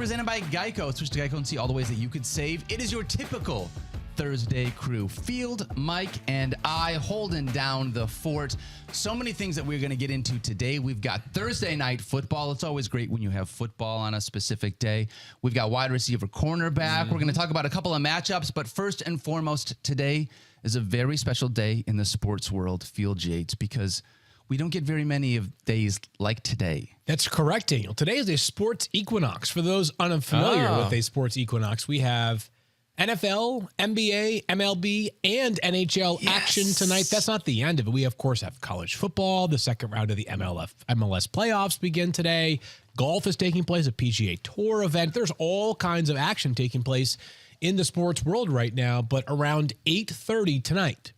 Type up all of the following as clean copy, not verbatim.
presented by Geico. Switch to Geico and see all the ways that you could save. It is your typical Thursday crew. Field, Mike, and I holding down the fort. So many things that we're going to get into today. We've got Thursday night football. It's always great when you have football on a specific day. We've got wide receiver, cornerback. We're going to talk about a couple of matchups, but first and foremost, today is a very special day in the sports world, Field Yates, because we don't get very many of days like today. That's correct, Daniel. Today is a sports equinox. For those unfamiliar with a sports equinox, we have NFL, NBA, MLB, and NHL action tonight. That's not the end of it. We, of course, have college football. The second round of the MLS playoffs begin today. Golf is taking place, a PGA Tour event. There's all kinds of action taking place in the sports world right now. But around 8:30 tonight,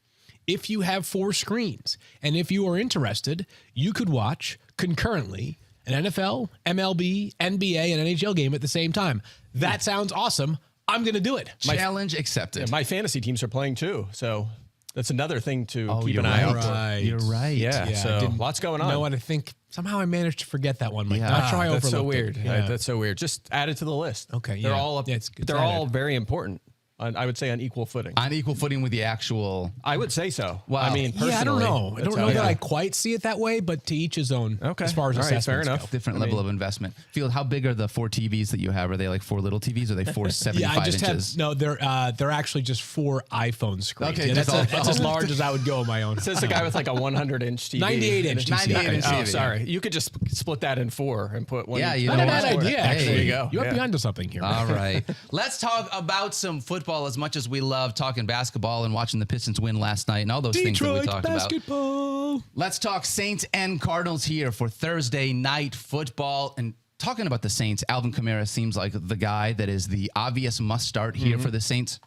if you have 4 screens, and if you are interested, you could watch concurrently an NFL, MLB, NBA, and NHL game at the same time. That sounds awesome. I'm going to do it. Challenge accepted. Yeah, my fantasy teams are playing too, so that's another thing to keep an eye out for. You're right. Yeah, so lots going on. You know what? I think somehow I managed to forget that one, Mike. Not sure I overlooked that's so weird. it. Yeah. That's so weird. Just add it to the list. Okay, they're all up, it's they're all very important. I would say on equal footing. On equal footing with the actual... I would say so. Well, I mean, personally. I don't know. I don't know that I quite see it that way, but to each his own. Okay. As far as assessments fair enough. go. Different level of investment. Field, how big are the 4 TVs that you have? Are they like 4 little TVs? Or are they 4 75 inches? They're actually just 4 iPhone screens. Okay, yeah, that's as large as I would go on my own. So it's a guy with like a 100-inch TV. 98-inch TV. 98-inch TV. Oh, sorry. You could just split that in 4 and put one. Yeah, you Not know a bad what? idea, Hey, actually. there you go. You might be onto something here. All right. Let's talk about some football. As much as we love talking basketball and watching the Pistons win last night and all those things that we talked basketball. about. Let's talk Saints and Cardinals here for Thursday night football. And talking about the Saints, Alvin Kamara seems like the guy that is the obvious must start here for the Saints.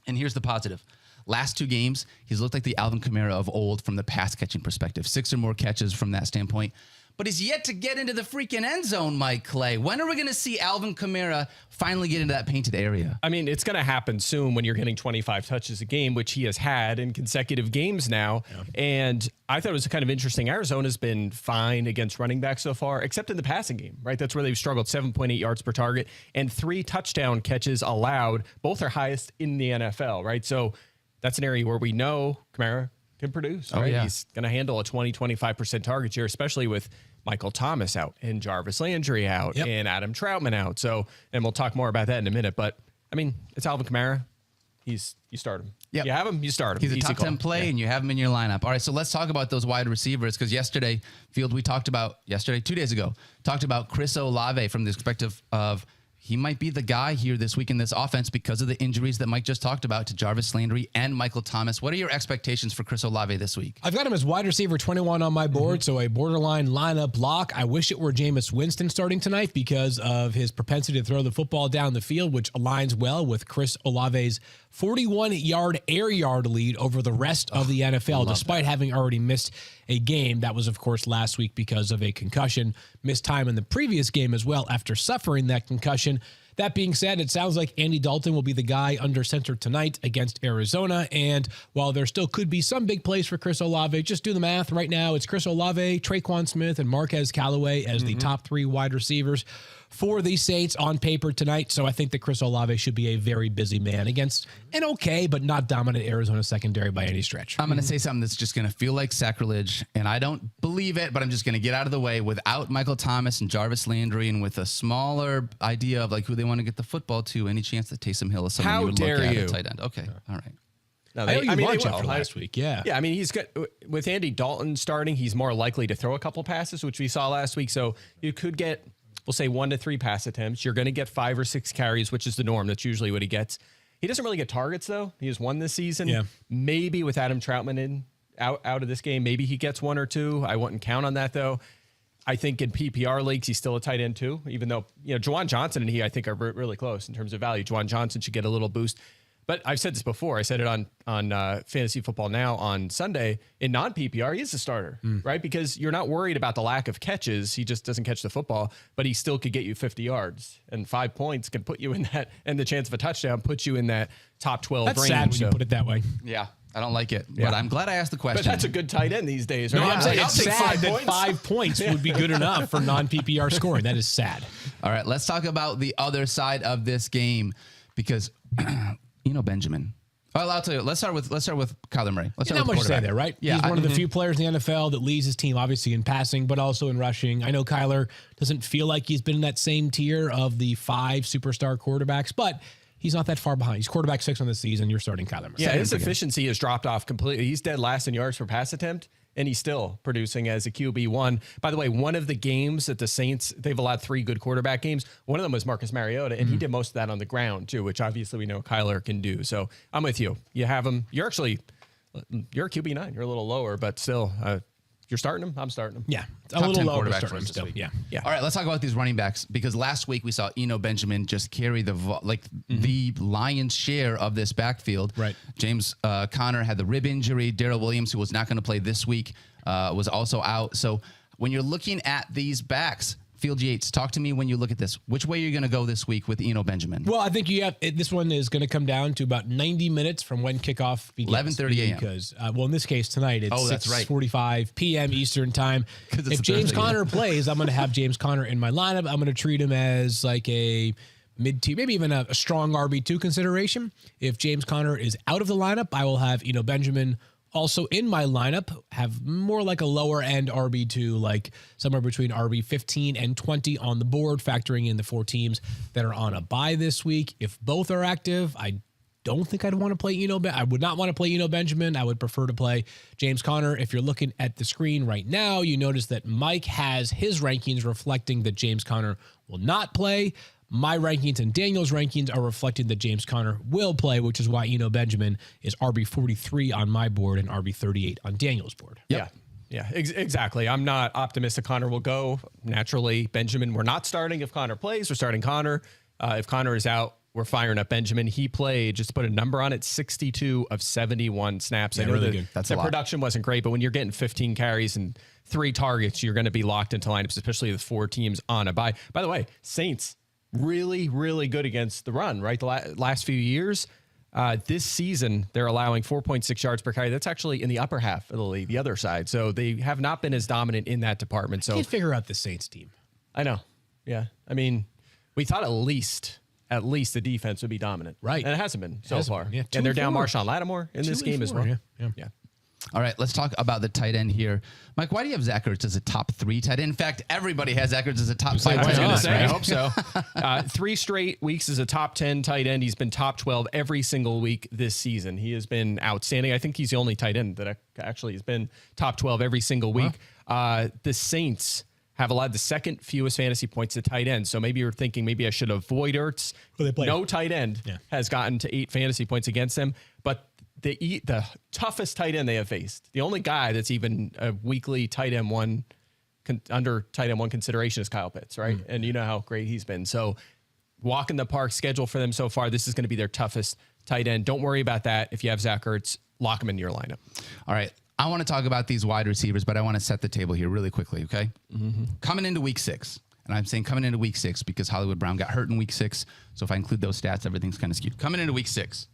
And here's the positive. Last 2 games, he's looked like the Alvin Kamara of old from the pass catching perspective. 6 or more catches from that standpoint. But he's yet to get into the freaking end zone, Mike Clay. When are we going to see Alvin Kamara finally get into that painted area? I mean, it's going to happen soon when you're getting 25 touches a game, which he has had in consecutive games now. Yeah. And I thought it was kind of interesting. Arizona's been fine against running backs so far, except in the passing game, right? That's where they've struggled, 7.8 yards per target and 3 touchdown catches allowed. Both are highest in the NFL, right? So that's an area where we know Kamara can produce, right? Yeah. He's going to handle a 20-25% target share, especially with Michael Thomas out and Jarvis Landry out and Adam Troutman out. So, and we'll talk more about that in a minute. But I mean, it's Alvin Kamara. You start him. Yep. You have him, you start him. He's a Easy top 10 call. play, and you have him in your lineup. All right, so let's talk about those wide receivers, because yesterday, Field, we talked about, 2 days ago, talked about Chris Olave from the perspective of he might be the guy here this week in this offense because of the injuries that Mike just talked about to Jarvis Landry and Michael Thomas. What are your expectations for Chris Olave this week? I've got him as wide receiver 21 on my board, so a borderline lineup lock. I wish it were Jameis Winston starting tonight because of his propensity to throw the football down the field, which aligns well with Chris Olave's 41-yard air yard lead over the rest of the NFL, despite having already missed a game. That was, of course, last week because of a concussion. Missed time in the previous game as well after suffering that concussion. That being said, it sounds like Andy Dalton will be the guy under center tonight against Arizona. And while there still could be some big plays for Chris Olave, just do the math. Right now, it's Chris Olave, Traquan Smith, and Marquez Callaway as the top 3 wide receivers for the Saints on paper tonight. So I think that Chris Olave should be a very busy man against an okay but not dominant Arizona secondary by any stretch. I'm going to say something that's just going to feel like sacrilege, and I don't believe it, but I'm just going to get out of the way. Without Michael Thomas and Jarvis Landry, and with a smaller idea of like who they want to get the football to, any chance that Taysom Hill is someone you would look at at tight end? Okay, all right. No, I mean, they after last week, yeah. Yeah, I mean, he's got, with Andy Dalton starting, he's more likely to throw a couple passes, which we saw last week. So you could get, we'll say 1 to 3 pass attempts. You're going to get 5 or 6 carries, which is the norm. That's usually what he gets. He doesn't really get targets, though. He has 1 this season. Yeah. Maybe with Adam Troutman out of this game, maybe he gets 1 or 2. I wouldn't count on that, though. I think in PPR leagues, he's still a tight end, too, even though, Juwan Johnson and he, I think, are really close in terms of value. Juwan Johnson should get a little boost. But I've said this before. I said it on Fantasy Football Now on Sunday. In non-PPR, he is a starter, right? Because you're not worried about the lack of catches. He just doesn't catch the football, but he still could get you 50 yards. And 5 points can put you in that, and the chance of a touchdown puts you in that top 12 range. That's sad when you put it that way. Yeah. I don't like it, but I'm glad I asked the question. But that's a good tight end these days, right? No, I'm saying it's sad that 5 points. 5 points would be good enough for non-PPR scoring. That is sad. All right, let's talk about the other side of this game because Benjamin. Well, I'll tell you. Let's start with Kyler Murray. Let's start not with much to say there, right? Yeah, he's one of the few players in the NFL that leads his team, obviously in passing, but also in rushing. I know Kyler doesn't feel like he's been in that same tier of the 5 superstar quarterbacks, but he's not that far behind. He's quarterback 6 on the season. You're starting Kyler Murray. Yeah, his efficiency has dropped off completely. He's dead last in yards per pass attempt, and he's still producing as a QB1. By the way, one of the games that the Saints, they've allowed 3 good quarterback games. One of them was Marcus Mariota, and he did most of that on the ground too, which obviously we know Kyler can do. So I'm with you. You have him. You're a QB9. You're a little lower, but still, you're starting him. I'm starting him. Yeah, Top a little 10 lower quarterback starting for us still. this week. Yeah. All right, let's talk about these running backs because last week we saw Benjamin just carry the lion's share of this backfield. Right. James Conner had the rib injury. Darrell Williams, who was not going to play this week, was also out. So when you're looking at these backs, Field Yates, talk to me when you look at this. Which way are you going to go this week with Benjamin? Well, I think this one is going to come down to about 90 minutes from when kickoff begins. 11:30 a.m. Because, in this case tonight, it's that's right. 6:45 p.m. Eastern time. If James Conner plays, I'm going to have James Conner in my lineup. I'm going to treat him as like a mid-tier, maybe even a strong RB2 consideration. If James Conner is out of the lineup, I will have Benjamin also in my lineup, have more like a lower end RB2, like somewhere between RB 15 and 20 on the board, factoring in the 4 teams that are on a bye this week. If both are active, I don't think I'd want to play I would not want to play Benjamin. I would prefer to play James Conner. If you're looking at the screen right now, you notice that Mike has his rankings reflecting that James Conner will not play. My rankings and Daniel's rankings are reflecting that James Conner will play, which is why Benjamin is RB 43 on my board and RB 38 on Daniel's board. Yep. Yeah, exactly. I'm not optimistic Conner will go. Naturally, Benjamin, we're not starting if Conner plays. We're starting Conner. If Conner is out, we're firing up Benjamin. He played, just to put a number on it, 62 of 71 snaps. Yeah, I know really that good. That's a lot. production wasn't great, but when you're getting 15 carries and 3 targets, you're going to be locked into lineups, especially with 4 teams on a bye. By the way, Saints, really, really good against the run, right? The last few years, this season, they're allowing 4.6 yards per carry. That's actually in the upper half of the league, the other side. So they have not been as dominant in that department. So I can't figure out the Saints team. I know. Yeah. I mean, we thought at least the defense would be dominant. Right. And it hasn't been so far. Yeah, and they're down 2-4. Marshawn Lattimore in this game as well. Yeah. All right, let's talk about the tight end here. Mike, why do you have Zach Ertz as a top 3 tight end? In fact, everybody has Zach Ertz as a top 5 tight end. I hope so. 3 straight weeks as a top 10 tight end. He's been top 12 every single week this season. He has been outstanding. I think he's the only tight end that actually has been top 12 every single week. The Saints have allowed the second fewest fantasy points to tight end. So maybe you're thinking maybe I should avoid Ertz. No tight end has gotten to 8 fantasy points against them. But the toughest tight end they have faced, the only guy that's even a weekly tight end one under tight end 1 consideration is Kyle Pitts, right? And you know how great he's been. So walk in the park schedule for them so far. This is going to be their toughest tight end. Don't worry about that. If you have Zach Ertz, lock him into your lineup. All right. I want to talk about these wide receivers, but I want to set the table here really quickly, okay? Coming into week 6, and I'm saying coming into week 6 because Hollywood Brown got hurt in week 6. So if I include those stats, everything's kind of skewed. Coming into week 6,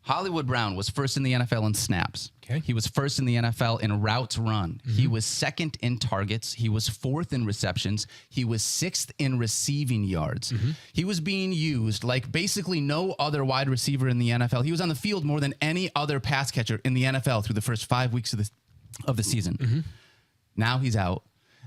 Hollywood Brown was first in the NFL in snaps. Okay. He was first in the NFL in routes run. He was second in targets. He was 4th in receptions. He was 6th in receiving yards. He was being used like basically no other wide receiver in the NFL. He was on the field more than any other pass catcher in the NFL through the first 5 weeks of the season. Now he's out.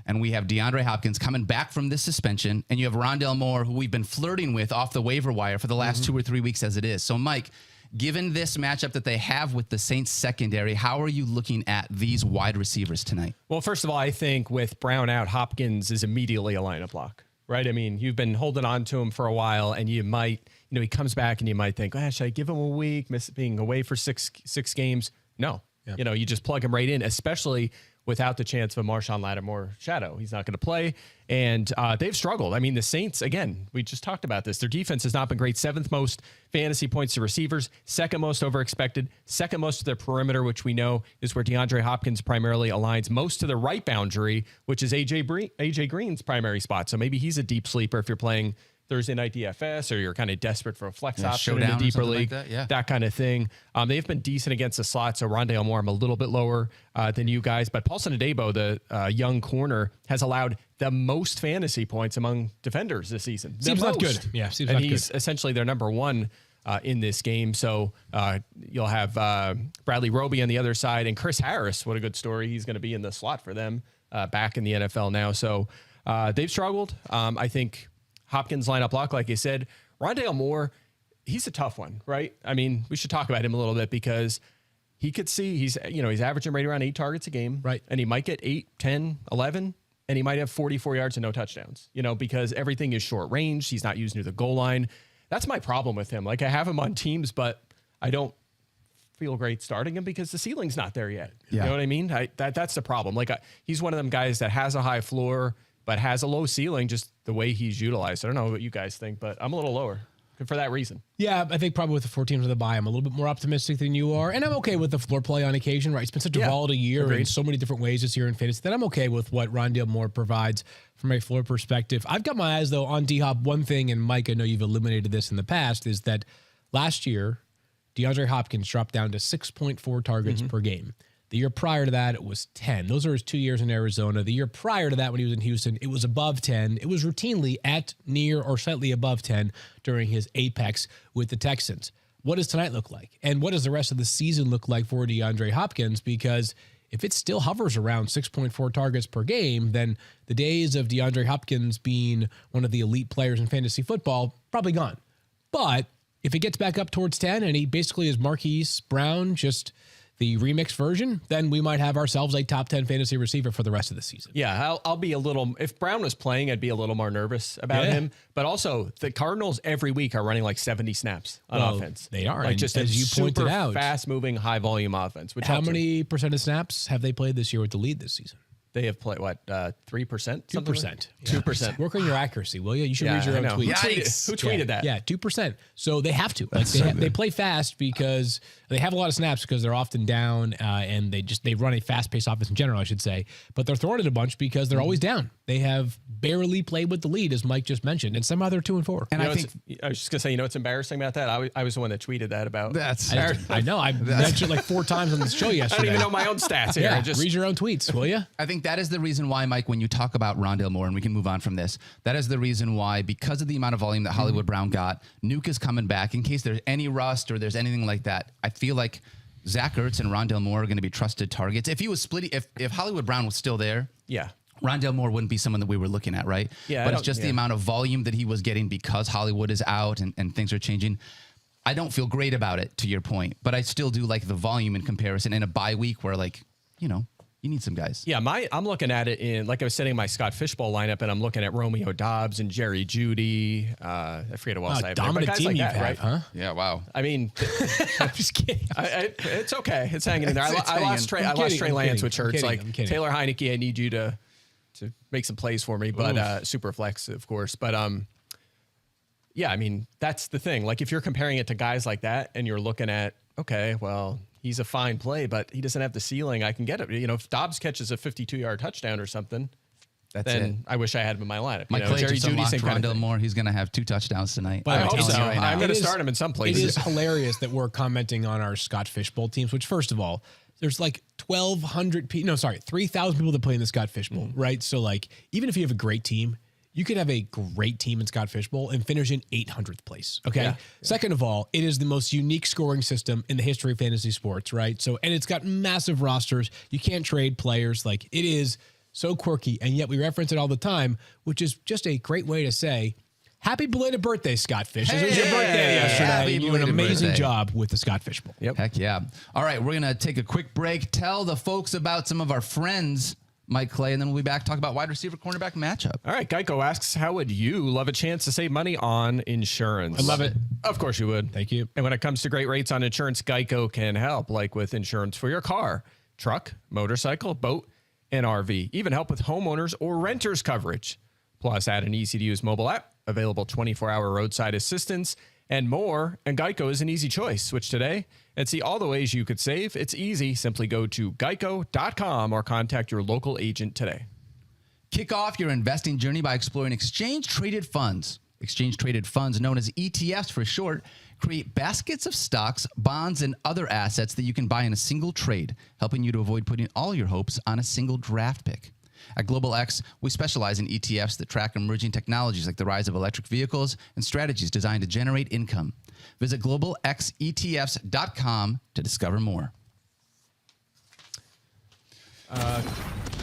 And we have DeAndre Hopkins coming back from this suspension. And you have Rondale Moore, who we've been flirting with off the waiver wire for the last 2 or 3 weeks as it is. So, Mike, given this matchup that they have with the Saints secondary, how are you looking at these wide receivers tonight? Well, first of all, I think with Brown out, Hopkins is immediately a lineup lock, right? I mean, you've been holding on to him for a while, and you might, he comes back and you might think, should I give him a week, being away for six games? No. Yeah. You just plug him right in, especially without the chance of a Marshawn Lattimore shadow. He's not going to play. And they've struggled. I mean, the Saints, again, we just talked about this. Their defense has not been great. 7th most fantasy points to receivers, 2nd most over expected, 2nd most to their perimeter, which we know is where DeAndre Hopkins primarily aligns most to the right boundary, which is AJ Green's primary spot. So maybe he's a deep sleeper if you're playing Thursday night DFS or you're kind of desperate for a flex option in a deeper league, like that kind of thing. They've been decent against the slot. So Rondale Moore, I'm a little bit lower than you guys, but Paulson Adebo, the young corner, has allowed the most fantasy points among defenders this season. Seems not good. Yeah, seems not good. And he's essentially their number one in this game. So you'll have Bradley Roby on the other side, and Chris Harris. What a good story. He's going to be in the slot for them back in the NFL now. So they've struggled. I think Hopkins line up block, like you said. Rondale Moore, he's a tough one, right? I mean, we should talk about him a little bit because he could see he's averaging right around 8 targets a game. Right. And he might get 8, 10, 11, and he might have 44 yards and no touchdowns, because everything is short range. He's not used near the goal line. That's my problem with him. Like, I have him on teams, but I don't feel great starting him because the ceiling's not there yet. Yeah. You know what I mean? That's the problem. Like, he's one of them guys that has a high floor, but has a low ceiling, just the way he's utilized. I don't know what you guys think, but I'm a little lower for that reason. Yeah, I think probably with the 4 teams of the bye, I'm a little bit more optimistic than you are. And I'm okay with the floor play on occasion, right? It's been such a volatile year in so many different ways this year in fantasy that I'm okay with what Rondale Moore provides from a floor perspective. I've got my eyes, though, on D-Hop. One thing, and Mike, I know you've eliminated this in the past, is that last year, DeAndre Hopkins dropped down to 6.4 targets per game. The year prior to that, it was 10. Those are his 2 years in Arizona. The year prior to that, when he was in Houston, it was above 10. It was routinely at, near, or slightly above 10 during his apex with the Texans. What does tonight look like? And what does the rest of the season look like for DeAndre Hopkins? Because if it still hovers around 6.4 targets per game, then the days of DeAndre Hopkins being one of the elite players in fantasy football, probably gone. But if it gets back up towards 10 and he basically is Marquise Brown, just the remix version, then we might have ourselves a top 10 fantasy receiver for the rest of the season. Yeah, I'll be a little, if Brown was playing, I'd be a little more nervous about him. But also, the Cardinals every week are running like 70 snaps on offense. They are. Like, and just as you pointed out, fast-moving, high-volume offense. Which how many percent of snaps have they played this year with the lead this season? They have played, 3%? 2%. 2%. Work on your accuracy, will you? You should read your own tweets. Who tweeted that? Yeah, 2%. So they have to. Like, they play fast because they have a lot of snaps because they're often down and they run a fast-paced offense in general, I should say. But they're throwing it a bunch because they're always down. They have barely played with the lead, as Mike just mentioned, and somehow they're 2-4. And I was just gonna say, what's embarrassing about that? I was the one that tweeted that about. I know. I mentioned like 4 times on the show yesterday. I don't even know my own stats here. Yeah, just read your own tweets, will you? I think that is the reason why, Mike, when you talk about Rondale Moore, and we can move on from this, that is the reason why, because of the amount of volume that Hollywood Brown got, Nuke is coming back in case there's any rust or there's anything like that. I feel like Zach Ertz and Rondale Moore are going to be trusted targets. If he was splitting, if Hollywood Brown was still there, Yeah. Rondale Moore wouldn't be someone that we were looking at, right? Yeah, but it's just the amount of volume that he was getting because Hollywood is out and things are changing. I don't feel great about it, to your point, but I still do like the volume in comparison in a bye week where, like, you need some guys. Yeah, I'm looking at it in, like I was setting my Scott Fishbowl lineup, and I'm looking at Romeo Dobbs and Jerry Jeudy. I forget who else I have. Dominant guys team like you that, have, right? huh? Yeah, wow. I mean, I'm just kidding. it's okay. It's hanging in there. I lost Trey Lance, which hurts. Like, Taylor Heineke, I need you to make some plays for me, but super flex, of course. But yeah, I mean, that's the thing. Like, if you're comparing it to guys like that and you're looking at, okay, well, he's a fine play, but he doesn't have the ceiling. I can get it. If Dobbs catches a 52-yard touchdown or something, then I wish I had him in my lineup. My play just unlocked Rondale Moore. He's going to have 2 touchdowns tonight. I hope so. Right now. I'm going to start him in some places. It is hilarious that we're commenting on our Scott Fishbowl teams, which, first of all, there's like 3,000 people that play in the Scott Fishbowl, right? So, like, even if you have a great team, you could have a great team in Scott Fishbowl and finish in 800th place, okay? Yeah. Second of all, it is the most unique scoring system in the history of fantasy sports, right? So, and it's got massive rosters. You can't trade players. Like, it is so quirky, and yet we reference it all the time, which is just a great way to say, happy belated birthday, Scott Fish. It was your birthday yesterday. You did an amazing job with the Scott Fishbowl. Yep. Heck yeah. All right, we're going to take a quick break. Tell the folks about some of our friends, Mike Clay, and then we'll be back, talk about wide receiver cornerback matchup. All right, Geico asks, how would you love a chance to save money on insurance? I love it. Of course you would. Thank you. And when it comes to great rates on insurance, Geico can help, like with insurance for your car, truck, motorcycle, boat, and RV. Even help with homeowners or renters coverage. Plus, add an easy-to-use mobile app, available 24-hour roadside assistance, and more. And Geico is an easy choice. Switch today and see all the ways you could save. It's easy. Simply go to geico.com or contact your local agent today. Kick off your investing journey by exploring exchange-traded funds. Exchange-traded funds, known as ETFs for short, create baskets of stocks, bonds, and other assets that you can buy in a single trade, helping you to avoid putting all your hopes on a single draft pick. At Global X, we specialize in ETFs that track emerging technologies like the rise of electric vehicles and strategies designed to generate income. Visit globalxetfs.com to discover more.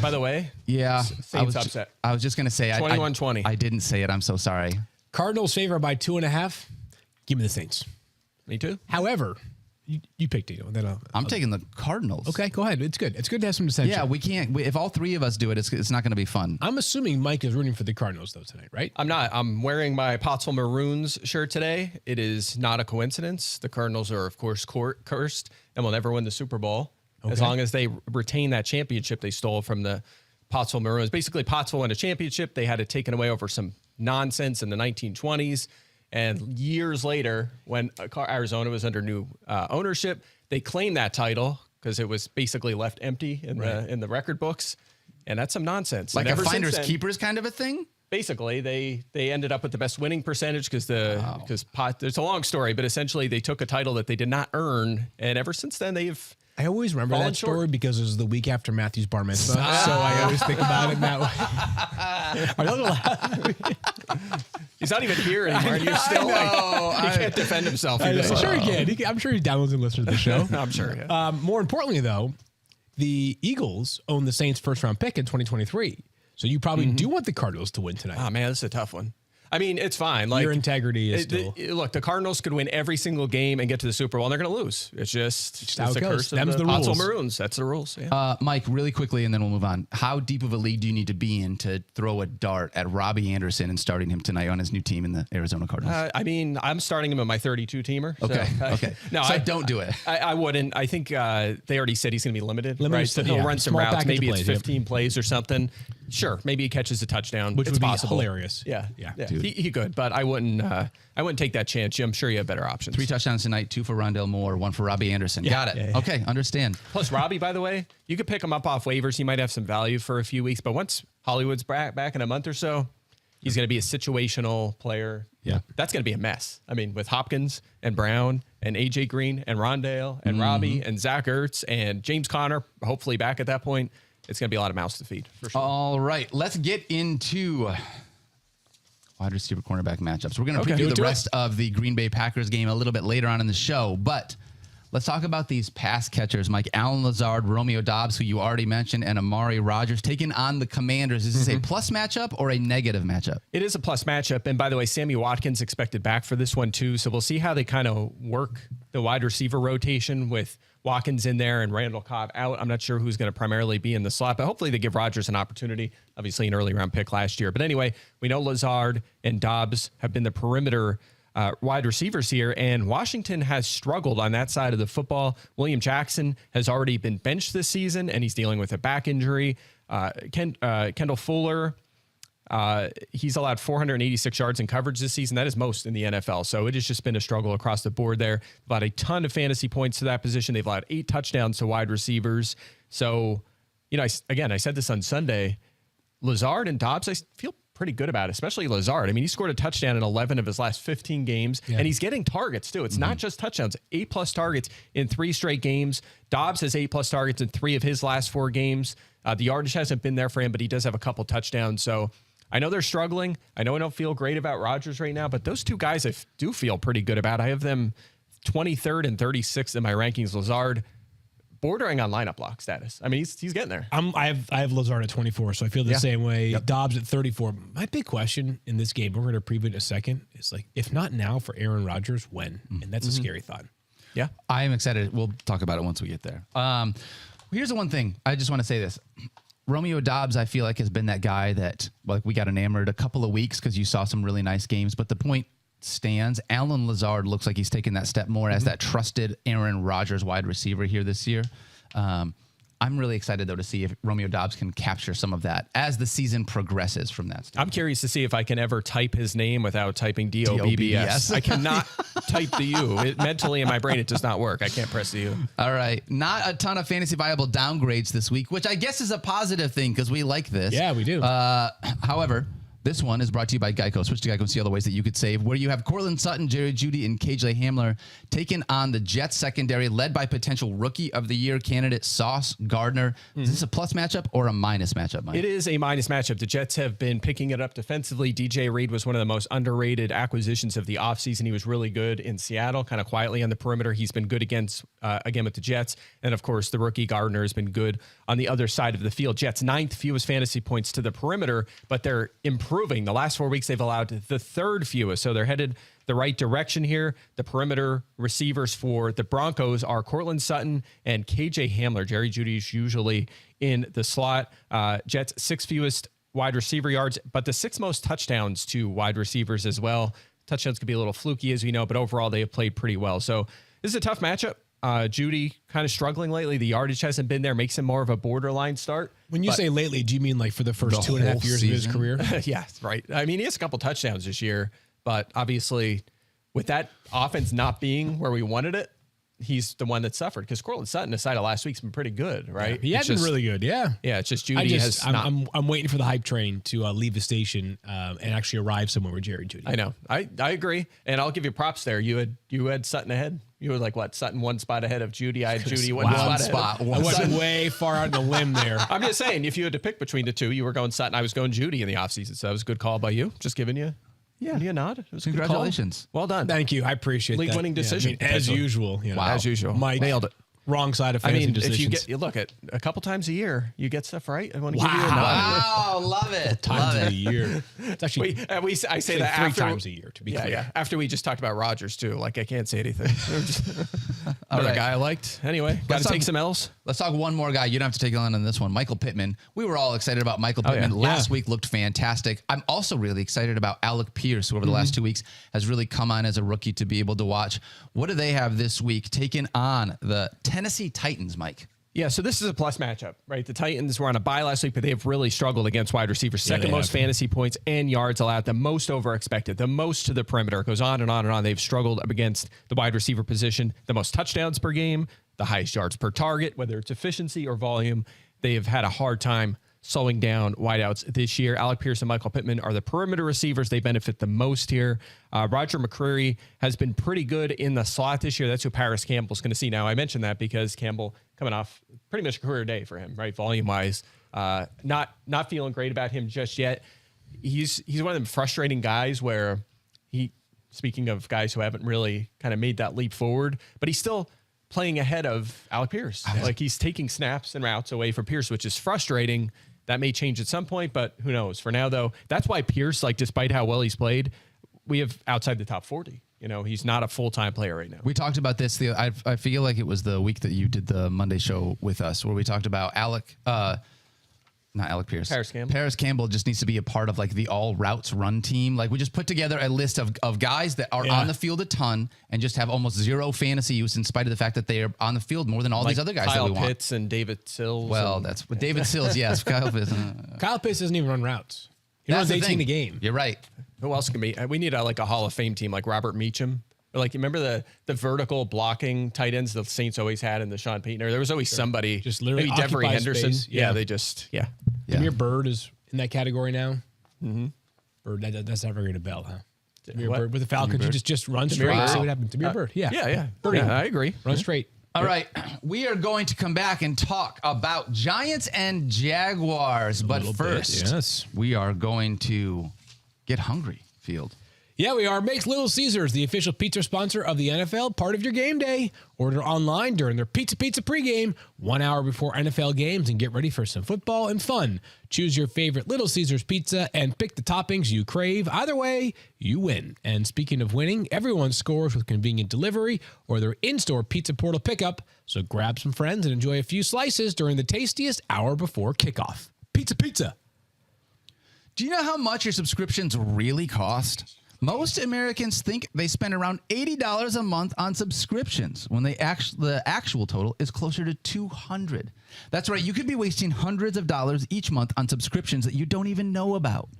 By the way, Saints upset. I was just going to say 21-20. I didn't say it. I'm so sorry. Cardinals favor by 2.5. Give me the Saints. Me too. However, you picked it. Then I'm taking the Cardinals. Okay, go ahead. It's good. It's good to have some dissension. Yeah, we can't. If all three of us do it, it's not going to be fun. I'm assuming Mike is rooting for the Cardinals, though, tonight, right? I'm not. I'm wearing my Pottsville Maroons shirt today. It is not a coincidence. The Cardinals are, of course, cursed and will never win the Super Bowl. As long as they retain that championship they stole from the Pottsville Maroons. Basically, Pottsville won a championship. They had it taken away over some nonsense in the 1920s. And years later, when Arizona was under new ownership, they claimed that title because it was basically left empty in the record books. And that's some nonsense. Like a finders keepers kind of a thing? Basically, they ended up with the best winning percentage because it's a long story, but essentially they took a title that they did not earn. And ever since then, they've I always remember that story because it was the week after Matthew's bar mitzvah. So I always think about it that way. Are you allowed? He's not even here anymore. And you're still he can't defend himself. I'm sure he can. I'm sure he downloads and listens to the show. I'm sure. Yeah. More importantly, though, the Eagles own the Saints' first-round pick in 2023. So you probably do want the Cardinals to win tonight. Oh, man, this is a tough one. I mean, it's fine. Like, your integrity is still... Look, the Cardinals could win every single game and get to the Super Bowl, and they're going to lose. It's just how it the goes. curse of Them's the the Pottsville rules. Maroons. That's the rules. Yeah. Mike, really quickly, and then we'll move on. How deep of a league do you need to be in to throw a dart at Robbie Anderson and starting him tonight on his new team in the Arizona Cardinals? I mean, I'm starting him in my 32-teamer. Okay, okay. No, so don't do it. I wouldn't. I think they already said he's going to be limited. Right? So yeah. he'll run some Small routes. package Maybe plays, it's 15 plays or something. Sure, maybe he catches a touchdown, which it's would be possible. hilarious. Yeah. Dude. He could, but I wouldn't take that chance. I'm sure you have better options. 3 touchdowns tonight, 2 for Rondell Moore, 1 for Robbie Anderson. Got it. Yeah. Okay, understand. Plus, Robbie, by the way, you could pick him up off waivers. He might have some value for a few weeks, but once Hollywood's back in a month or so, he's going to be a situational player. Yeah. That's going to be a mess. I mean, with Hopkins and Brown and AJ Green and Rondale and Robbie and Zach Ertz and James Conner, hopefully back at that point, it's going to be a lot of mouths to feed for sure. All right, let's get into wide receiver cornerback matchups. We're going to preview the rest of the Green Bay Packers game a little bit later on in the show, but let's talk about these pass catchers, Mike. Allen Lazard, Romeo Dobbs, who you already mentioned, and Amari Rodgers taking on the Commanders. Is this a plus matchup or a negative matchup? It is a plus matchup. And by the way, Sammy Watkins expected back for this one too. So we'll see how they kind of work the wide receiver rotation with Watkins in there and Randall Cobb out. I'm not sure who's going to primarily be in the slot, but hopefully they give Rodgers an opportunity. Obviously an early round pick last year. But anyway, we know Lazard and Dobbs have been the perimeter wide receivers here, and Washington has struggled on that side of the football. William Jackson has already been benched this season, and he's dealing with a back injury. Kendall Fuller, he's allowed 486 yards in coverage this season. That is most in the NFL. So it has just been a struggle across the board there. They've allowed a ton of fantasy points to that position. They've allowed 8 touchdowns to wide receivers. So, you know, I said this on Sunday, Lazard and Dobbs, I feel pretty good about it, especially Lazard. I mean, he scored a touchdown in 11 of his last 15 games, and he's getting targets too. It's not just touchdowns, 8+ targets in 3 straight games. Dobbs has 8+ targets in 3 of his last 4 games. The yardage hasn't been there for him, but he does have a couple touchdowns. So I know they're struggling. I know I don't feel great about Rodgers right now, but those 2 guys I do feel pretty good about. I have them 23rd and 36th in my rankings. Lazard, bordering on lineup block status. I mean, he's getting there. I have Lazard at 24, so I feel the same way. Dobbs at 34. My big question in this game, we're going to preview in a second, is like, if not now for Aaron Rodgers, when? And that's a scary thought. Yeah. I am excited. We'll talk about it once we get there. Here's the one thing. I just want to say this. Romeo Dobbs, I feel like, has been that guy that, like, we got enamored a couple of weeks because you saw some really nice games, but the point stands. Allen Lazard looks like he's taken that step more as that trusted Aaron Rodgers wide receiver here this year. I'm really excited, though, to see if Romeo Dobbs can capture some of that as the season progresses from that standpoint. I'm curious to see if I can ever type his name without typing D-O-B-B-S. I cannot type the U. Mentally in my brain, it does not work. I can't press the U. All right. Not a ton of fantasy viable downgrades this week, which I guess is a positive thing because we like this. Yeah, we do. However, This one is brought to you by Geico. Switch to Geico and see all the ways that you could save. Where you have Cortland Sutton, Jerry Jeudy, and KJ Hamler taking on the Jets secondary, led by potential Rookie of the Year candidate Sauce Gardner. Is this a plus matchup or a minus matchup, Mike? It is a minus matchup. The Jets have been picking it up defensively. DJ Reed was one of the most underrated acquisitions of the offseason. He was really good in Seattle, kind of quietly on the perimeter. He's been good again with the Jets. And, of course, the rookie Gardner has been good on the other side of the field. Jets 9th fewest fantasy points to the perimeter, but they're improving. The last 4 weeks, they've allowed the 3rd fewest. So they're headed the right direction here. The perimeter receivers for the Broncos are Cortland Sutton and KJ Hamler. Jerry Jeudy's usually in the slot. Jets 6th fewest wide receiver yards, but the 6th most touchdowns to wide receivers as well. Touchdowns could be a little fluky, as we know, but overall they have played pretty well. So this is a tough matchup. Jeudy kind of struggling lately. The yardage hasn't been there. Makes him more of a borderline start. When you say lately, do you mean like for the first 2.5 years of his career? Yeah, right. I mean, he has a couple touchdowns this year, but obviously with that offense not being where we wanted it, he's the one that suffered, because Cortland Sutton, aside of last week's been pretty good, right? Yeah, he has been really good. Yeah. Yeah. It's just Jeudy has not. I'm waiting for the hype train to leave the station and actually arrive somewhere with Jerry Jeudy. I know. I agree. And I'll give you props there. You had Sutton ahead. You were like, what? Sutton one spot ahead of Jeudy. I had Jeudy one spot ahead. I went way far out on the limb there. I'm just saying, if you had to pick between the two, you were going Sutton. I was going Jeudy in the offseason. So that was a good call by you. Just giving you. Yeah, a nod. It was Congratulations. Well done. Thank you. I appreciate that. League-winning decision. Yeah, as usual. Wow. As usual. Mike nailed it. Wrong side of fantasy decisions. If you look at a couple times a year, you get stuff right. I want to give you a nod. Wow, love it. Times a year. It's actually I say that 3 after, times a year, to be clear. Yeah. After we just talked about Rodgers too, like I can't say anything. Another guy I liked. Anyway, got to take some L's. Let's talk one more guy. You don't have to take on this one. Michael Pittman. We were all excited about Michael Pittman. Last week looked fantastic. I'm also really excited about Alec Pierce, who over the last 2 weeks has really come on as a rookie to be able to watch. What do they have this week taking on the Tennessee Titans, Mike? Yeah, so this is a plus matchup, right? The Titans were on a bye last week, but they have really struggled against wide receivers. Second most fantasy points and yards allowed, the most over expected, the most to the perimeter. It goes on and on and on. They've struggled up against the wide receiver position, the most touchdowns per game, the highest yards per target, whether it's efficiency or volume. They have had a hard time slowing down wideouts this year. Alec Pierce and Michael Pittman are the perimeter receivers. They benefit the most here. Roger McCreary has been pretty good in the slot this year. That's who Paris Campbell's going to see. Now, I mentioned that because Campbell coming off pretty much a career day for him, right? Volume-wise, not feeling great about him just yet. He's one of them frustrating guys where speaking of guys who haven't really kind of made that leap forward, but he's still playing ahead of Alec Pierce. Like he's taking snaps and routes away from Pierce, which is frustrating. That may change at some point, but who knows? For now, though, that's why Pierce, like, despite how well he's played, we have outside the top 40. You know, he's not a full-time player right now. We talked about this. I feel like it was the week that you did the Monday show with us, where we talked about not Alec Pierce. Paris Campbell just needs to be a part of like the all routes run team. Like we just put together a list of guys that are on the field a ton and just have almost zero fantasy use in spite of the fact that they are on the field more than all these other guys Kyle that we want. Pitts and David Sills. Well, that's what David Sills. Yes, Kyle Pitts. Kyle Pitts doesn't even run routes. He runs 18 a game. You're right. Who else can be? We need like a Hall of Fame team like Robert Meacham. Or like, you remember the vertical blocking tight ends the Saints always had in the Sean Payton? Or there was always somebody, just literally maybe Devery Henderson. Space. Yeah, they just, Demir Bird is in that category now. Mm-hmm. Bird, that's never ringing a bell, huh? Demir Bird with the Falcons, you just run straight. See what happens. Demir Bird, Yeah, Birdie. I agree. Run straight. All right, we are going to come back and talk about Giants and Jaguars. But first, we are going to get hungry, Field. Yeah, we are. Makes Little Caesars the official pizza sponsor of the NFL part of your game day. Order online during their Pizza pregame 1 hour before NFL games and get ready for some football and fun. Choose your favorite Little Caesars pizza and pick the toppings you crave. Either way, you win. And speaking of winning, everyone scores with convenient delivery or their in-store pizza portal pickup. So grab some friends and enjoy a few slices during the tastiest hour before kickoff. Pizza. Do you know how much your subscriptions really cost? Most Americans think they spend around $80 a month on subscriptions when the actual total is closer to $200. That's right. You could be wasting hundreds of dollars each month on subscriptions that you don't even know about.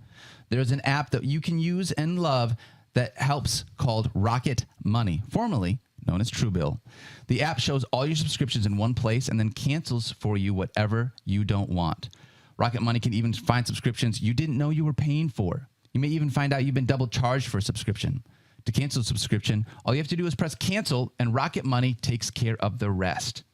There's an app that you can use and love that helps called Rocket Money, formerly known as Truebill. The app shows all your subscriptions in one place and then cancels for you whatever you don't want. Rocket Money can even find subscriptions you didn't know you were paying for. You may even find out you've been double charged for a subscription. To cancel a subscription, all you have to do is press cancel, and Rocket Money takes care of the rest.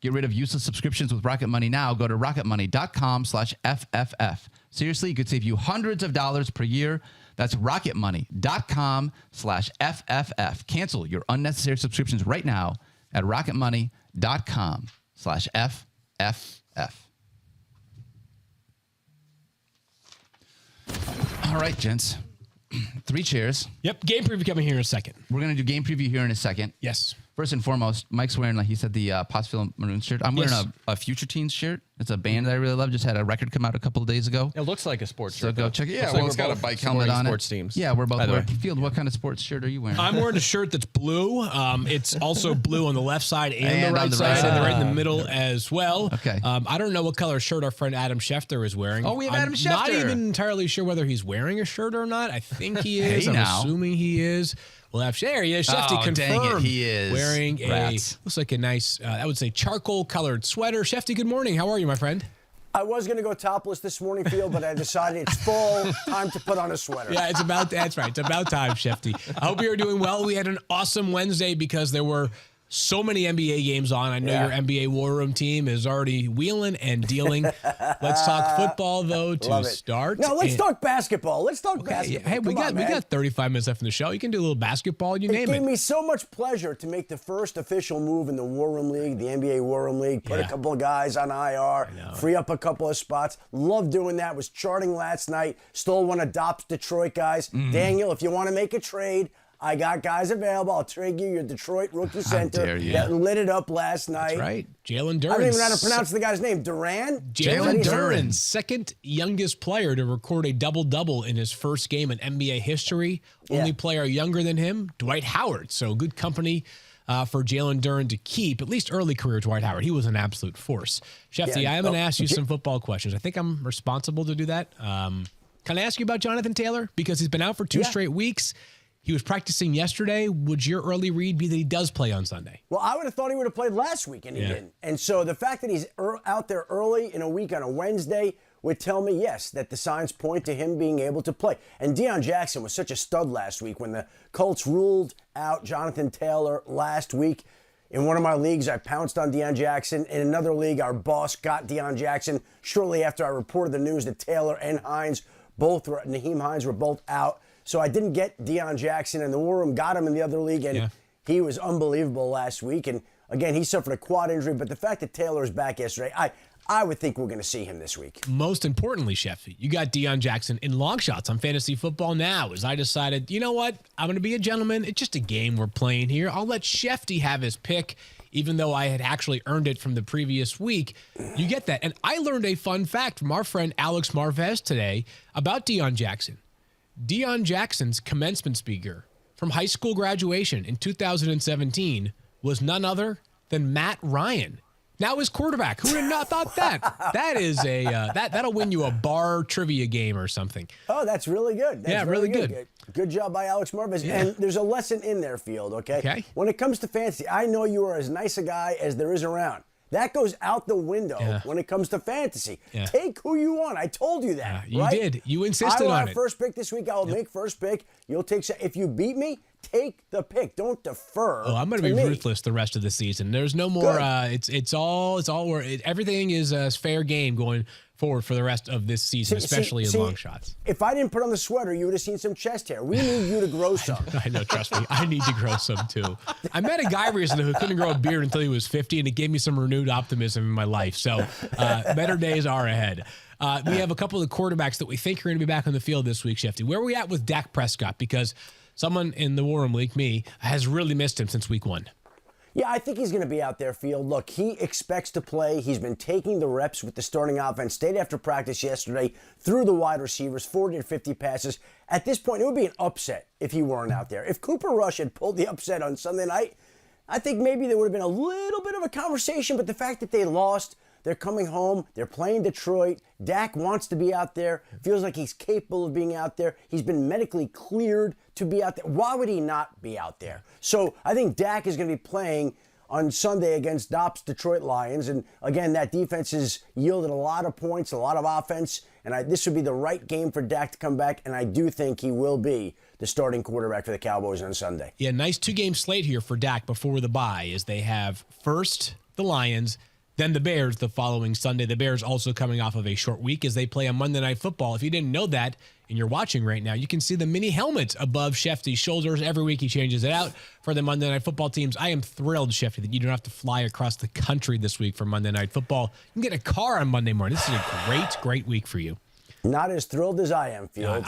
Get rid of useless subscriptions with Rocket Money now. Go to rocketmoney.com/FFF. Seriously, it could save you hundreds of dollars per year. That's rocketmoney.com/FFF. Cancel your unnecessary subscriptions right now at rocketmoney.com/FFF. All right, gents. 3 chairs. Yep. Game preview coming here in a second. We're going to do game preview here in a second. Yes. First and foremost, Mike's wearing, like he said, the Pottsville Maroons shirt. I'm wearing a Future Teens shirt. It's a band that I really love. Just had a record come out a couple of days ago. It looks like a sports So shirt. go though. check it. Yeah, Looks well, like it's we're got a both bike helmet supporting on sports it. teams. Yeah, we're both by the wearing. way. Field, what kind of sports shirt are you wearing? I'm wearing a shirt that's blue. It's also blue on the left side and And the on right the side, right and side. right in the middle as well. Okay. I don't know what color shirt our friend Adam Schefter is wearing. Oh, we have Adam I'm not Schefter. even entirely sure whether he's wearing a shirt or not. I think he is. Hey, I'm now. assuming he is. We'll have there he is. Shefty Oh, confirmed. dang it, he is. Wearing Rats. looks like a nice, I would say, charcoal colored sweater. Shefty, good morning. How are you, my friend? I was going to go topless this morning, Field, but I decided it's fall. Time to put on a sweater. Yeah, that's right. It's about time, Shefty. I hope you're doing well. We had an awesome Wednesday because there were so many NBA games on. I know Yeah. your NBA War Room team is already wheeling and dealing. Let's talk football, though, to Love it. start. No, let's And- talk basketball. Let's talk Hey, basketball. hey, we Come on, got man. 35 minutes left in the show. You can do a little basketball. You It name gave it. me so much pleasure to make the first official move in the War Room League, the NBA War Room League, put Yeah. a couple of guys on IR, free up a couple of spots. Love doing that. Was charting last night. Stole one of Dopp's Detroit guys. Mm-hmm. Daniel, if you want to make a trade, I got guys available. I'll trade you your Detroit rookie center dare you. that lit it up last night. That's right. Jalen Duran. I don't even know how to pronounce the guy's name. Duran? Jalen Duran. Duran, second youngest player to record a double-double in his first game in NBA history. Yeah. Only player younger than him, Dwight Howard. So good company for Jalen Duran to keep, at least early career Dwight Howard. He was an absolute force. Shefty, Yeah. I'm going to ask you some football questions. I think I'm responsible to do that. Can I ask you about Jonathan Taylor? Because he's been out for 2 straight weeks. He was practicing yesterday. Would your early read be that he does play on Sunday? Well, I would have thought he would have played last week, and he didn't. And so the fact that he's out there early in a week on a Wednesday would tell me, yes, that the signs point to him being able to play. And Deion Jackson was such a stud last week when the Colts ruled out Jonathan Taylor last week. In one of my leagues, I pounced on Deion Jackson. In another league, our boss got Deion Jackson shortly after I reported the news that Taylor and Nyheim Hines were both out. So I didn't get Deion Jackson in the War Room, got him in the other league, and he was unbelievable last week. And again, he suffered a quad injury, but the fact that Taylor is back yesterday, I would think we're going to see him this week. Most importantly, Shefty, you got Deion Jackson in long shots on Fantasy Football Now. As I decided, you know what? I'm going to be a gentleman. It's just a game we're playing here. I'll let Shefty have his pick, even though I had actually earned it from the previous week. You get that. And I learned a fun fact from our friend Alex Marvez today about Deion Jackson. Deion Jackson's commencement speaker from high school graduation in 2017 was none other than Matt Ryan. Now his quarterback. Who would have not thought that? That is that'll win you a bar trivia game or something. Oh, that's really good. That's really good. Good job by Alex Marvez. Yeah. And there's a lesson in there, Field, okay? Okay. When it comes to fantasy, I know you are as nice a guy as there is around. That goes out the window when it comes to fantasy. Yeah. Take who you want. I told you that. You right? did. You insisted I will on have it. first pick this week. I will make first pick. You'll take. If you beat me, take the pick. Don't defer. Oh, I'm going to be ruthless the rest of the season. There's no more. It's all. Everything is fair game going forward for the rest of this season, especially in long shots. If I didn't put on the sweater, you would have seen some chest hair. We need you to grow some. I know, trust me. I need to grow some too. I met a guy recently who couldn't grow a beard until he was 50, and it gave me some renewed optimism in my life. So better days are ahead. We have a couple of quarterbacks that we think are going to be back on the field this week, Shefty. Where are we at with Dak Prescott? Because someone in the War Room League, me, has really missed him since week 1. Yeah, I think he's going to be out there, Field. Look, he expects to play. He's been taking the reps with the starting offense. Stayed after practice yesterday, threw the wide receivers, 40 to 50 passes. At this point, it would be an upset if he weren't out there. If Cooper Rush had pulled the upset on Sunday night, I think maybe there would have been a little bit of a conversation, but the fact that they lost, they're coming home, they're playing Detroit, Dak wants to be out there, feels like he's capable of being out there, he's been medically cleared to be out there. Why would he not be out there? So I think Dak is going to be playing on Sunday against Dopp's Detroit Lions. And again, that defense has yielded a lot of points, a lot of offense. And this would be the right game for Dak to come back. And I do think he will be the starting quarterback for the Cowboys on Sunday. Yeah, nice 2-game slate here for Dak before the bye, as they have first the Lions, then the Bears the following Sunday. The Bears also coming off of a short week as they play on Monday Night Football. If you didn't know that and you're watching right now, you can see the mini helmet above Schefter's shoulders. Every week he changes it out for the Monday Night Football teams. I am thrilled, Schefter, that you don't have to fly across the country this week for Monday Night Football. You can get a car on Monday morning. This is a great, great week for you. Not as thrilled as I am, Field.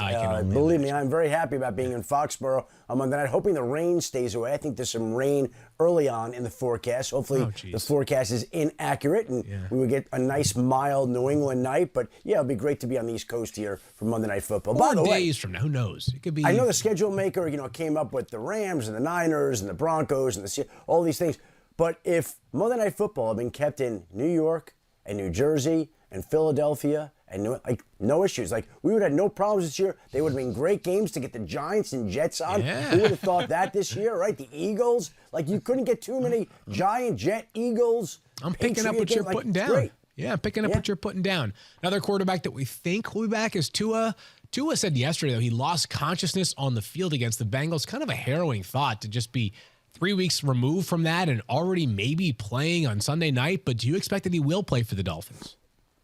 Believe me, I'm very happy about being in Foxborough on Monday night, hoping the rain stays away. I think there's some rain early on in the forecast. Hopefully the forecast is inaccurate and we would get a nice, mild New England night. But, yeah, it'll be great to be on the East Coast here for Monday Night Football. By the way, days from now, who knows? It could be. I know the schedule maker, came up with the Rams and the Niners and the Broncos and all these things. But if Monday Night Football had been kept in New York and New Jersey and Philadelphia and no issues. We would have had no problems this year. They would have been great games to get the Giants and Jets on. Yeah. Who would have thought that this year, right? The Eagles. You couldn't get too many Giant, Jet, Eagles. I'm picking up what you're putting down. Great. Yeah, I'm picking up what you're putting down. Another quarterback that we think will be back is Tua. Tua said yesterday, though, he lost consciousness on the field against the Bengals. Kind of a harrowing thought to just be 3 weeks removed from that and already maybe playing on Sunday night. But do you expect that he will play for the Dolphins?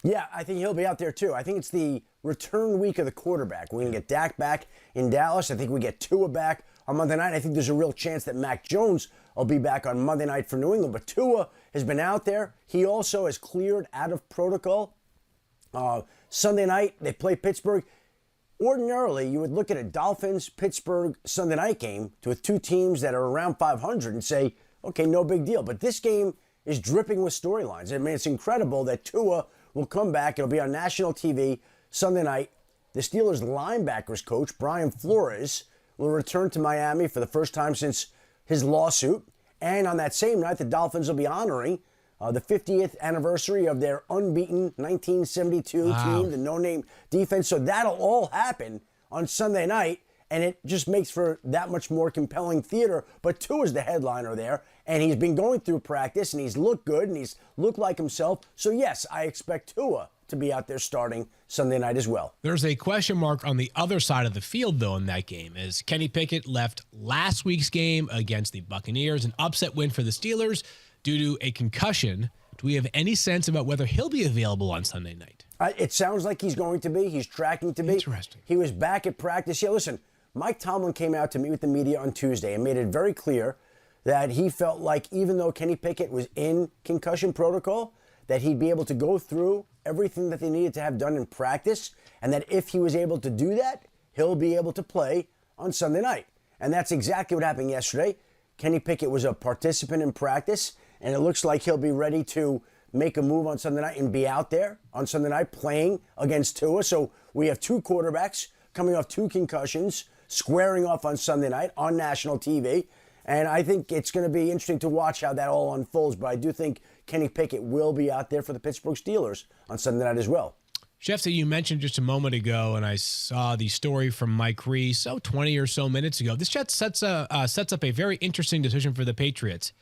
Yeah, I think he'll be out there too. I think it's the return week of the quarterback. We're going to get Dak back in Dallas. I think we get Tua back on Monday night. I think there's a real chance that Mac Jones will be back on Monday night for New England. But Tua has been out there. He also has cleared out of protocol. Sunday night, they play Pittsburgh. Ordinarily, you would look at a Dolphins-Pittsburgh Sunday night game with two teams that are around 500 and say, okay, no big deal. But this game is dripping with storylines. I mean, it's incredible that Tua will come back. It'll be on national TV Sunday night. The Steelers linebackers coach, Brian Flores, will return to Miami for the first time since his lawsuit. And on that same night, the Dolphins will be honoring the 50th anniversary of their unbeaten 1972 team, the no-name defense. So that'll all happen on Sunday night, and it just makes for that much more compelling theater. But Tua's the headliner there, and he's been going through practice, and he's looked good, and he's looked like himself. So, yes, I expect Tua to be out there starting Sunday night as well. There's a question mark on the other side of the field, though, in that game, as Kenny Pickett left last week's game against the Buccaneers, an upset win for the Steelers due to a concussion. Do we have any sense about whether he'll be available on Sunday night? It sounds like he's going to be. He's tracking to be. Interesting. He was back at practice. Yeah, listen, Mike Tomlin came out to meet with the media on Tuesday and made it very clear that he felt like even though Kenny Pickett was in concussion protocol, that he'd be able to go through everything that they needed to have done in practice, and that if he was able to do that, he'll be able to play on Sunday night. And that's exactly what happened yesterday. Kenny Pickett was a participant in practice, and it looks like he'll be ready to make a move on Sunday night and be out there on Sunday night playing against Tua. So we have two quarterbacks coming off two concussions, squaring off on Sunday night on national TV. And I think it's going to be interesting to watch how that all unfolds. But I do think Kenny Pickett will be out there for the Pittsburgh Steelers on Sunday night as well. Schefter, you mentioned just a moment ago, and I saw the story from Mike Reese, 20 or so minutes ago. This just sets up a very interesting decision for the Patriots.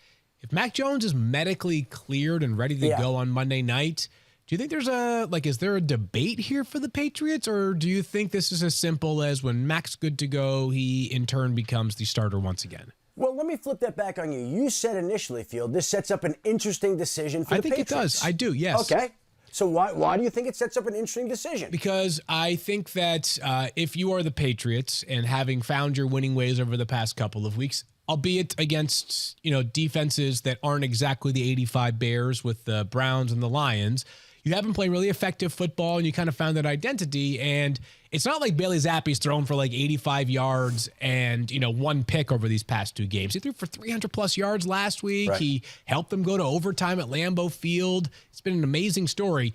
If Mac Jones is medically cleared and ready to go on Monday night, do you think there's is there a debate here for the Patriots, or do you think this is as simple as when Mac's good to go, he in turn becomes the starter once again? Well, let me flip that back on you. You said initially, Field, this sets up an interesting decision for the Patriots. I think it does. I do, yes. Okay. So why do you think it sets up an interesting decision? Because I think that if you are the Patriots and having found your winning ways over the past couple of weeks, albeit against defenses that aren't exactly the 85 Bears with the Browns and the Lions, you haven't played really effective football and you kind of found that identity. And it's not like Bailey Zappi's thrown for 85 yards and, one pick over these past two games. He threw for 300 plus yards last week. Right. He helped them go to overtime at Lambeau Field. It's been an amazing story.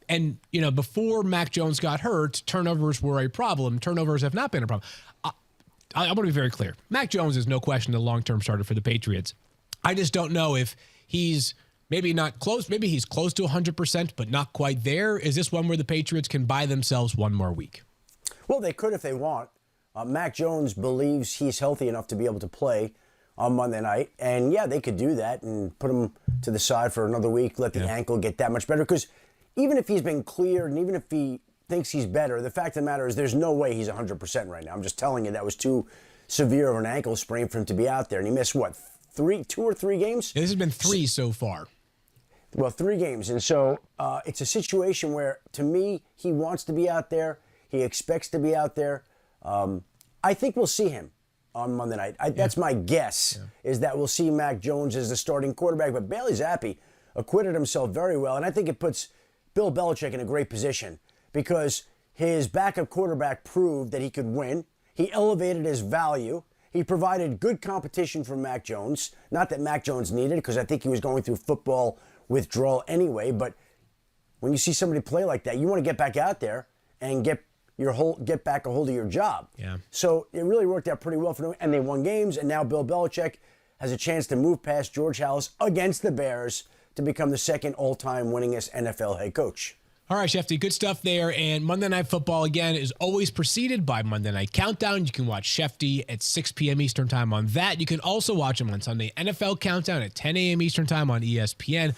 Before Mac Jones got hurt, turnovers were a problem. Turnovers have not been a problem. I want to be very clear. Mac Jones is no question the long-term starter for the Patriots. I just don't know if he's maybe not close. Maybe he's close to 100%, but not quite there. Is this one where the Patriots can buy themselves one more week? Well, they could if they want. Mac Jones believes he's healthy enough to be able to play on Monday night. And, yeah, they could do that and put him to the side for another week, let the ankle get that much better. Because even if he's been cleared and even if he thinks he's better, the fact of the matter is there's no way he's 100% right now. I'm just telling you that was too severe of an ankle sprain for him to be out there. And he missed, what, 2 or 3 games? Yeah, this has been 3 so far. Well, 3 games. And so it's a situation where, to me, he wants to be out there. He expects to be out there. I think we'll see him on Monday night. That's my guess, is that we'll see Mac Jones as the starting quarterback. But Bailey Zappi acquitted himself very well, and I think it puts Bill Belichick in a great position because his backup quarterback proved that he could win. He elevated his value. He provided good competition for Mac Jones. Not that Mac Jones needed it, because I think he was going through football withdrawal anyway. But when you see somebody play like that, you want to get back out there and get back a hold of your job. Yeah. So it really worked out pretty well for them, and they won games, and now Bill Belichick has a chance to move past George Halas against the Bears to become the second all-time winningest NFL head coach. All right, Schefter, good stuff there. And Monday Night Football, again, is always preceded by Monday Night Countdown. You can watch Schefter at 6 p.m. Eastern Time on that. You can also watch him on Sunday NFL Countdown at 10 a.m. Eastern Time on ESPN.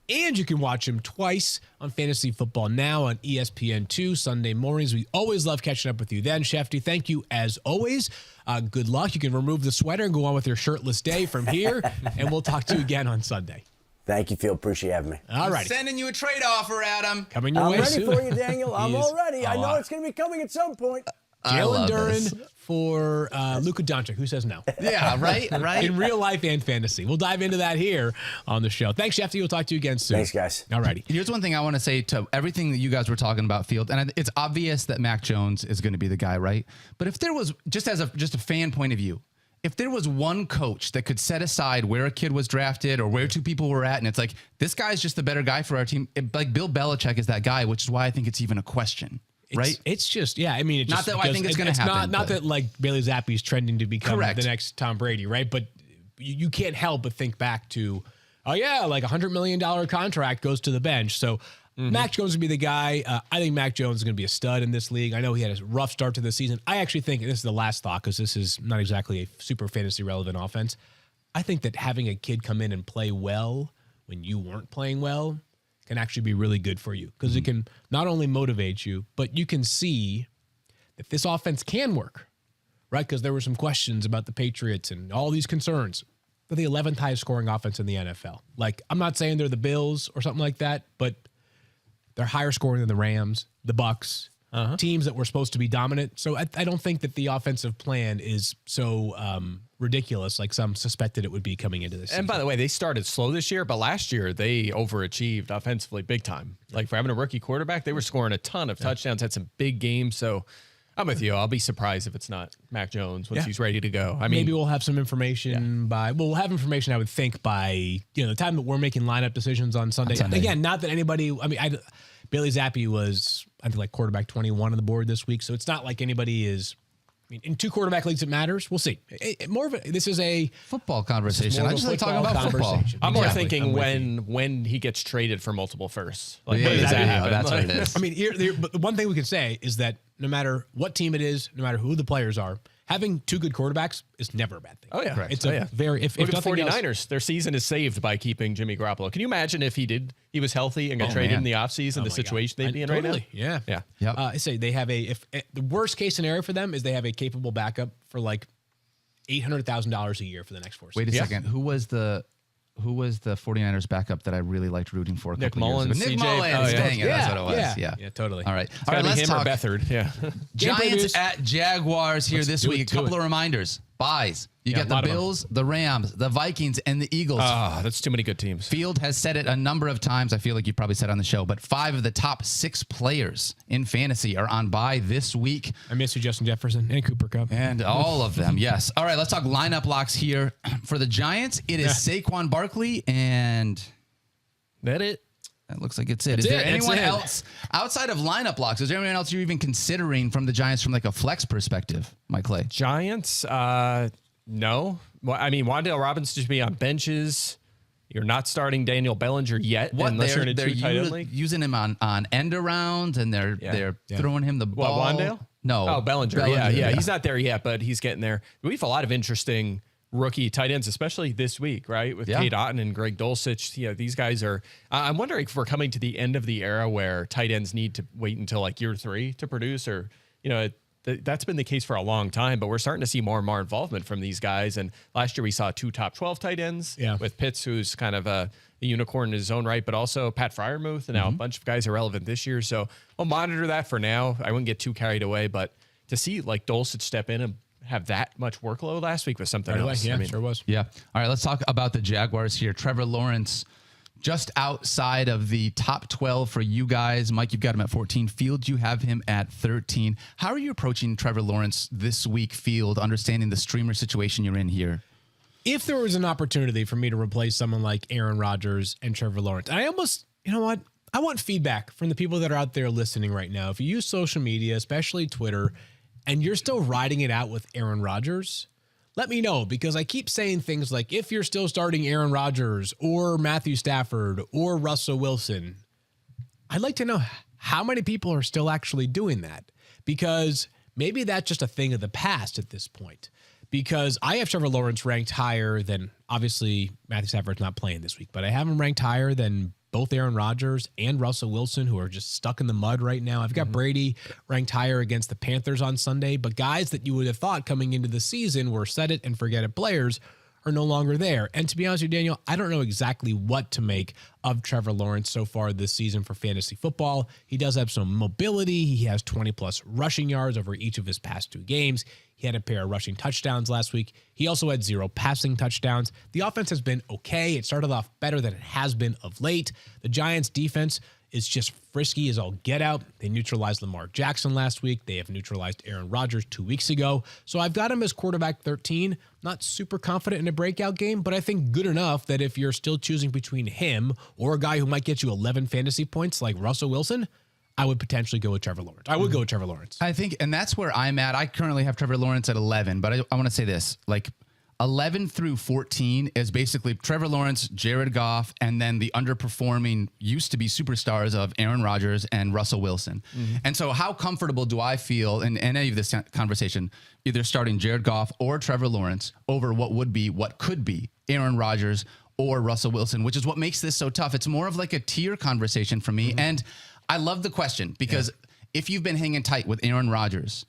And you can watch him twice on Fantasy Football Now on ESPN2 Sunday mornings. We always love catching up with you then, Schefter. Thank you as always. Good luck. You can remove the sweater and go on with your shirtless day from here. And we'll talk to you again on Sunday. Thank you, Phil. Appreciate having me. All right. Sending you a trade offer, Adam. Coming your way I'm ready soon. for you, Daniel. I'm all ready. I know it's going to be coming at some point. Jalen this. Duren for Luka Doncic. Who says no? Yeah, right? In real life and fantasy. We'll dive into that here on the show. Thanks, Schefter. We'll talk to you again soon. Thanks, guys. All righty. Here's one thing I want to say to everything that you guys were talking about, Field, and it's obvious that Mac Jones is going to be the guy, right? But if there was, just a fan point of view, if there was one coach that could set aside where a kid was drafted or where 2 people were at, and it's like, this guy's just the better guy for our team, like Bill Belichick is that guy, which is why I think it's even a question. Right? It's just, yeah, I mean, it's Not just that I think it's going to happen. Not that like Bailey Zappi is trending to become Correct. the next Tom Brady, right? But you can't help but think back to, oh yeah, like $100 million contract goes to the bench. So Mac Jones would be the guy. I think Mac Jones is going to be a stud in this league. I know he had a rough start to the season. I actually think, and this is the last thought because this is not exactly a super fantasy relevant offense. I think that having a kid come in and play well when you weren't playing well can actually be really good for you because it can not only motivate you, but you can see that this offense can work, right? Because there were some questions about the Patriots and all these concerns. They're the 11th highest scoring offense in the NFL. Like, I'm not saying they're the Bills or something like that, but they're higher scoring than the Rams, the Bucks, teams that were supposed to be dominant. So I don't think that the offensive plan is so ridiculous like some suspected it would be coming into this season. And by the way, they started slow this year, but last year they overachieved offensively big time. Like for having a rookie quarterback, they were scoring a ton of touchdowns, had some big games. So I'm with you. I'll be surprised if it's not Mac Jones once he's ready to go. I mean, maybe we'll have some information we'll have information, I would think, by the time that we're making lineup decisions on Sunday. Again, not that anybody, Bailey Zappi was, I think, like quarterback 21 on the board this week. So it's not like anybody is, in 2 quarterback leagues, it matters. We'll see. This is a football conversation. I just like talking about football. I'm more thinking when he gets traded for multiple firsts. Like, Yeah, when does that happen? that's what Like- it is. I mean, but the one thing we can say is that no matter what team it is, no matter who the players are, having 2 good quarterbacks is never a bad thing. Oh, yeah. Correct. It's Look at the nothing 49ers. else- Their season is saved by keeping Jimmy Garoppolo. Can you imagine if he was healthy and got traded man. in the offseason, the situation they'd be in right now? Totally, yeah. Yeah. Yep. I say they have the worst case scenario for them is they have a capable backup for like $800,000 a year for the next 4 Wait a seasons. second. Who was the 49ers backup that I really liked rooting for a Nick couple years Mullins, ago? Nick CJ. Mullins. Oh, yeah. Dang it. That's what it was. Yeah. totally. All right. It's All right, gotta be let's him or talk Beathard. Yeah. Giants previews. at Jaguars here this do it, week. A do couple it. of reminders. Buys. You Yeah, got a the lot of them. Bills, the Rams, the Vikings, and the Eagles. That's too many good teams. Field has said it a number of times. I feel like you probably said it on the show, but 5 of the top 6 players in fantasy are on bye this week. I miss you, Justin Jefferson and Cooper Kupp. And all of them, yes. All right, let's talk lineup locks here. For the Giants, it is Saquon Barkley, and That it? that looks like it's it. That's Is there it. That's anyone it. else outside of lineup locks? Is there anyone else you're even considering from the Giants from like a flex perspective, Mike Clay? Giants? No. Well, I mean, Wan'Dale Robinson just be on benches. You're not starting Daniel Bellinger yet, unless you're in a they're 2 tight end league. using him on end arounds, and they're throwing him the What, ball. Wandale? No. Oh, Bellinger. Yeah. He's not there yet, but he's getting there. We have a lot of interesting rookie tight ends, especially this week, right? With Kate Otten and Greg Dulcich. These guys are, I'm wondering if we're coming to the end of the era where tight ends need to wait until like year 3 to produce, or, that's been the case for a long time, but we're starting to see more and more involvement from these guys. And last year we saw 2 top 12 tight ends with Pitts, who's kind of a unicorn in his own right, but also Pat Freiermuth, and now a bunch of guys are relevant this year. So I'll monitor that for now. I wouldn't get too carried away, but to see like Dulcich step in and have that much workload last week was something else. Yeah, sure was. Yeah. All right, let's talk about the Jaguars here. Trevor Lawrence, just outside of the top 12 for you guys. Mike, you've got him at 14. Field, you have him at 13. How are you approaching Trevor Lawrence this week, Field, understanding the streamer situation you're in here? If there was an opportunity for me to replace someone like Aaron Rodgers and Trevor Lawrence, I almost, you know what? I want feedback from the people that are out there listening right now. If you use social media, especially Twitter, and you're still riding it out with Aaron Rodgers, let me know, because I keep saying things like, if you're still starting Aaron Rodgers or Matthew Stafford or Russell Wilson, I'd like to know how many people are still actually doing that, because maybe that's just a thing of the past at this point. Because I have Trevor Lawrence ranked higher than, obviously Matthew Stafford's not playing this week, but I have him ranked higher than both Aaron Rodgers and Russell Wilson, who are just stuck in the mud right now. I've got Brady ranked higher against the Panthers on Sunday, but guys that you would have thought coming into the season were set it and forget it players are no longer there. And to be honest with you, Daniel, I don't know exactly what to make of Trevor Lawrence so far this season for fantasy football. He does have some mobility. He has 20-plus rushing yards over each of his past 2 games. He had a pair of rushing touchdowns last week. He also had 0 passing touchdowns. The offense has been okay. It started off better than it has been of late. The Giants' defense is just frisky as all get out. They neutralized Lamar Jackson last week. They have neutralized Aaron Rodgers 2 weeks ago. So I've got him as quarterback 13. Not super confident in a breakout game, but I think good enough that if you're still choosing between him or a guy who might get you 11 fantasy points like Russell Wilson, I would potentially go with Trevor Lawrence. I would go with Trevor Lawrence. I think, and that's where I'm at. I currently have Trevor Lawrence at 11, but I want to say this, like 11 through 14 is basically Trevor Lawrence, Jared Goff, and then the underperforming used to be superstars of Aaron Rodgers and Russell Wilson. And so how comfortable do I feel in any of this conversation, either starting Jared Goff or Trevor Lawrence over what could be Aaron Rodgers or Russell Wilson, which is what makes this so tough. It's more of like a tier conversation for me. And I love the question, because if you've been hanging tight with Aaron Rodgers,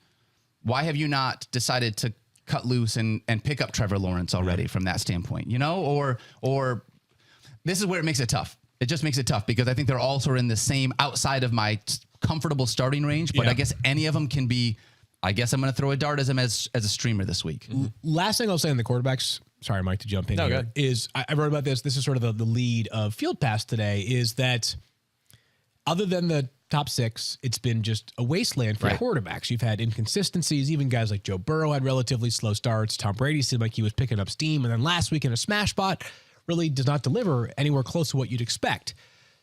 why have you not decided to cut loose and pick up Trevor Lawrence already from that standpoint, or this is where it makes it tough. It just makes it tough because I think they're all sort of in the same outside of my comfortable starting range, but I guess any of them can be, I guess I'm going to throw a dart as a streamer this week. Last thing I'll say on the quarterbacks, sorry, Mike, to jump in here, is I wrote about this. This is sort of the lead of Field Pass today, is that other than the top 6, it's been just a wasteland for quarterbacks. You've had inconsistencies. Even guys like Joe Burrow had relatively slow starts. Tom Brady seemed like he was picking up steam. And then last week in a smash spot really does not deliver anywhere close to what you'd expect.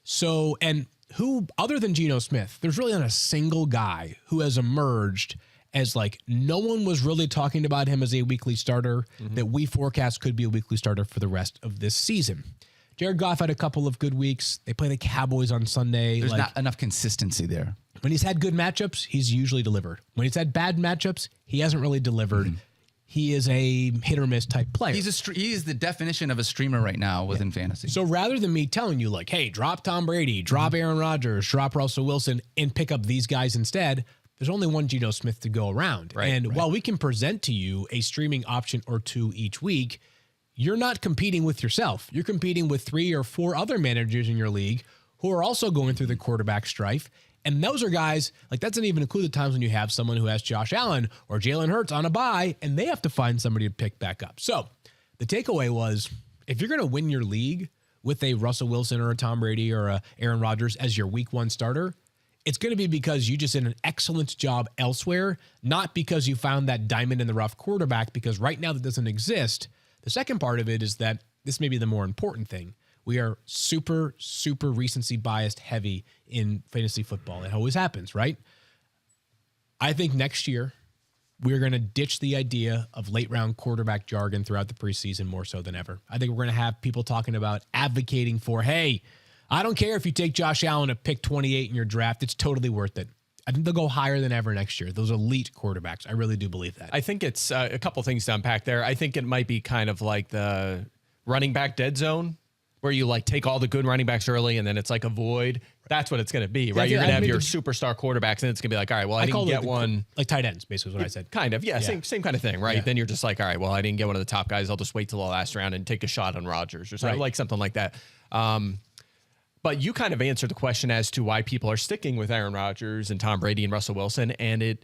So, and who, other than Geno Smith, there's really not a single guy who has emerged as like no one was really talking about him as a weekly starter that we forecast could be a weekly starter for the rest of this season. Jared Goff had a couple of good weeks. They play the Cowboys on Sunday. There's not enough consistency there. When he's had good matchups, he's usually delivered. When he's had bad matchups, he hasn't really delivered. He is a hit or miss type player. He is the definition of a streamer right now within fantasy. So rather than me telling you like, hey, drop Tom Brady, drop Aaron Rodgers, drop Russell Wilson, and pick up these guys instead, there's only one Geno Smith to go around. While we can present to you a streaming option or 2 each week, you're not competing with yourself. You're competing with 3 or 4 other managers in your league who are also going through the quarterback strife. And those are guys, like that doesn't even include the times when you have someone who has Josh Allen or Jalen Hurts on a bye and they have to find somebody to pick back up. So the takeaway was, if you're going to win your league with a Russell Wilson or a Tom Brady or a Aaron Rodgers as your week 1 starter, it's going to be because you just did an excellent job elsewhere, not because you found that diamond in the rough quarterback, because right now that doesn't exist. The second part of it is that this may be the more important thing. We are super, super recency biased heavy in fantasy football. It always happens, right? I think next year we're going to ditch the idea of late round quarterback jargon throughout the preseason more so than ever. I think we're going to have people talking about advocating for, hey, I don't care if you take Josh Allen at pick 28 in your draft. It's totally worth it. I think they'll go higher than ever next year. Those elite quarterbacks. I really do believe that. I think it's a couple things to unpack there. I think it might be kind of like the running back dead zone, where you like take all the good running backs early and then it's like a void. That's what it's going to be, right? You're going to have your superstar quarterbacks and it's going to be like, all right, well, I didn't get one. Like tight ends, basically is what I said. Kind of, yeah. Same kind of thing, right? Yeah. Then you're just like, all right, well, I didn't get one of the top guys. I'll just wait till the last round and take a shot on Rodgers or something, like something like that. But you kind of answered the question as to why people are sticking with Aaron Rodgers and Tom Brady and Russell Wilson. And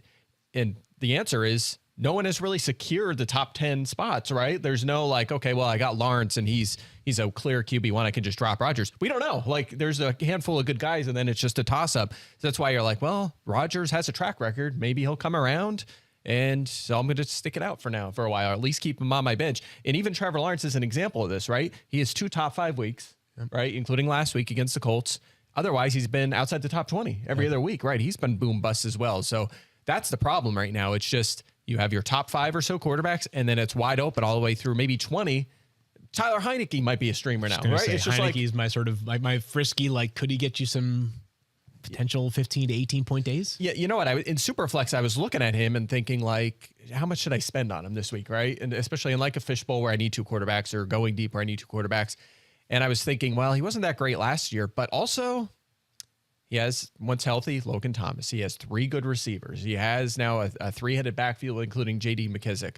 the answer is no one has really secured the top 10 spots, right? There's no like, okay, well, I got Lawrence and he's a clear QB1. I can just drop Rodgers. We don't know. Like there's a handful of good guys and then it's just a toss up. So that's why you're like, well, Rodgers has a track record. Maybe he'll come around. And so I'm going to stick it out for now for a while, or at least keep him on my bench. And even Trevor Lawrence is an example of this, right? He has 2 top 5 weeks, right? Including last week against the Colts. Otherwise, he's been outside the top 20 every other week, right? He's been boom bust as well. So that's the problem right now. It's just you have your top 5 or so quarterbacks, and then it's wide open all the way through maybe 20. Tyler Heineke might be a streamer now, right? It's just Heineke's my sort of my frisky, like, could he get you some potential 15 to 18 point days? Yeah, you know what? In Superflex, I was looking at him and thinking, like, how much should I spend on him this week, right? And especially in like a fishbowl where I need 2 quarterbacks, or going deep where I need 2 quarterbacks. And I was thinking, well, he wasn't that great last year, but also he has, once healthy, Logan Thomas. He has 3 good receivers. He has now a 3-headed backfield, including J.D. McKissick.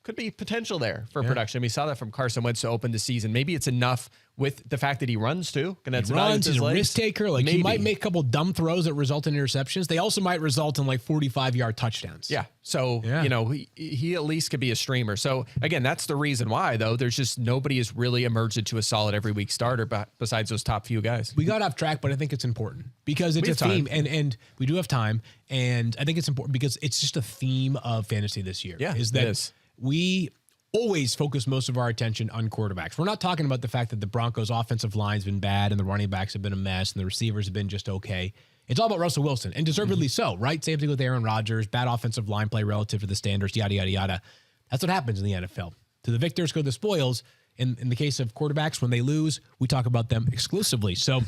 Could be potential there for production. We saw that from Carson Wentz to open the season. Maybe it's enough with the fact that he runs too. And that's he's a risk taker. Like he might make a couple dumb throws that result in interceptions. They also might result in like 45-yard touchdowns. Yeah. So, you know, he at least could be a streamer. So again, that's the reason why, though. There's just nobody has really emerged into a solid every week starter besides those top few guys. We got off track, but I think it's important because it's a theme, and we do have time. And I think it's important because it's just a theme of fantasy this year. Yeah, is that we always focus most of our attention on quarterbacks. We're not talking about the fact that the Broncos' offensive line's been bad and the running backs have been a mess and the receivers have been just okay. It's all about Russell Wilson, and deservedly so, right? Same thing with Aaron Rodgers, bad offensive line play relative to the standards, yada, yada, yada. That's what happens in the NFL. To the victors go the spoils. In the case of quarterbacks, when they lose, we talk about them exclusively. So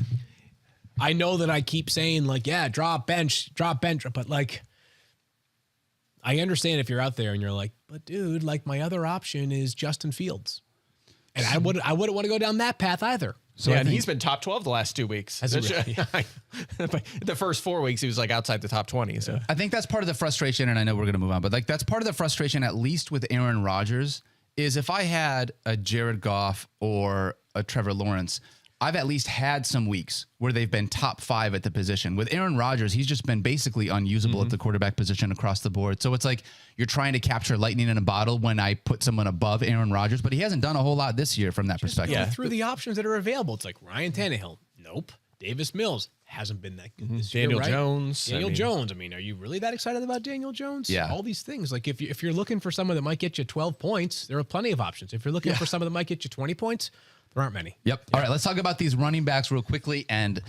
I know that I keep saying, like, yeah, drop bench, but like, I understand if you're out there and you're like, but dude, like my other option is Justin Fields. And I wouldn't want to go down that path either. So yeah, and he's been top 12 the last 2 weeks. The first 4 weeks, he was like outside the top 20. So I think that's part of the frustration, and I know we're going to move on, but like that's part of the frustration, at least with Aaron Rodgers, is if I had a Jared Goff or a Trevor Lawrence, I've at least had some weeks where they've been top 5 at the position. With Aaron Rodgers, he's just been basically unusable at the quarterback position across the board. So it's like you're trying to capture lightning in a bottle when I put someone above Aaron Rodgers, but he hasn't done a whole lot this year from that perspective. Go through the options that are available. It's like Ryan Tannehill. Nope. Davis Mills hasn't been that good this year, right? Daniel Jones. I mean, are you really that excited about Daniel Jones? Yeah. All these things. Like if you're looking for someone that might get you 12 points, there are plenty of options. If you're looking for someone that might get you 20 points, there aren't many. Yep. All right, let's talk about these running backs real quickly. And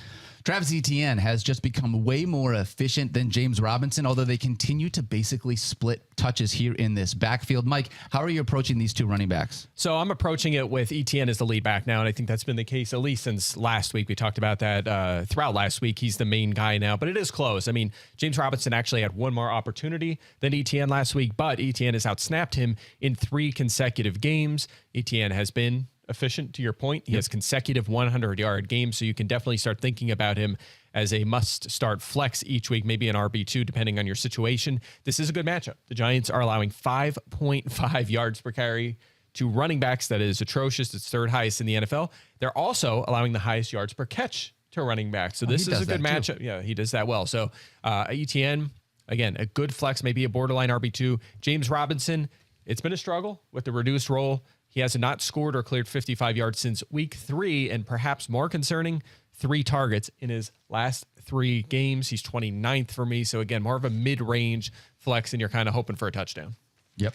Travis Etienne has just become way more efficient than James Robinson, although they continue to basically split touches here in this backfield. Mike, how are you approaching these 2 running backs? So I'm approaching it with Etienne as the lead back now, and I think that's been the case at least since last week. We talked about that throughout last week. He's the main guy now, but it is close. I mean, James Robinson actually had 1 more opportunity than Etienne last week, but Etienne has outsnapped him in 3 consecutive games. Etienne has been efficient, to your point. He has consecutive 100-yard games, so you can definitely start thinking about him as a must-start flex each week, maybe an RB2, depending on your situation. This is a good matchup. The Giants are allowing 5.5 yards per carry to running backs. That is atrocious. It's 3rd highest in the NFL. They're also allowing the highest yards per catch to running backs. So this is a good matchup. Yeah, he does that well. So Etienne, again, a good flex, maybe a borderline RB2. James Robinson, it's been a struggle with the reduced role. He has not scored or cleared 55 yards since week 3, and perhaps more concerning, 3 targets in his last 3 games. He's 29th for me. So again, more of a mid-range flex, and you're kind of hoping for a touchdown. Yep.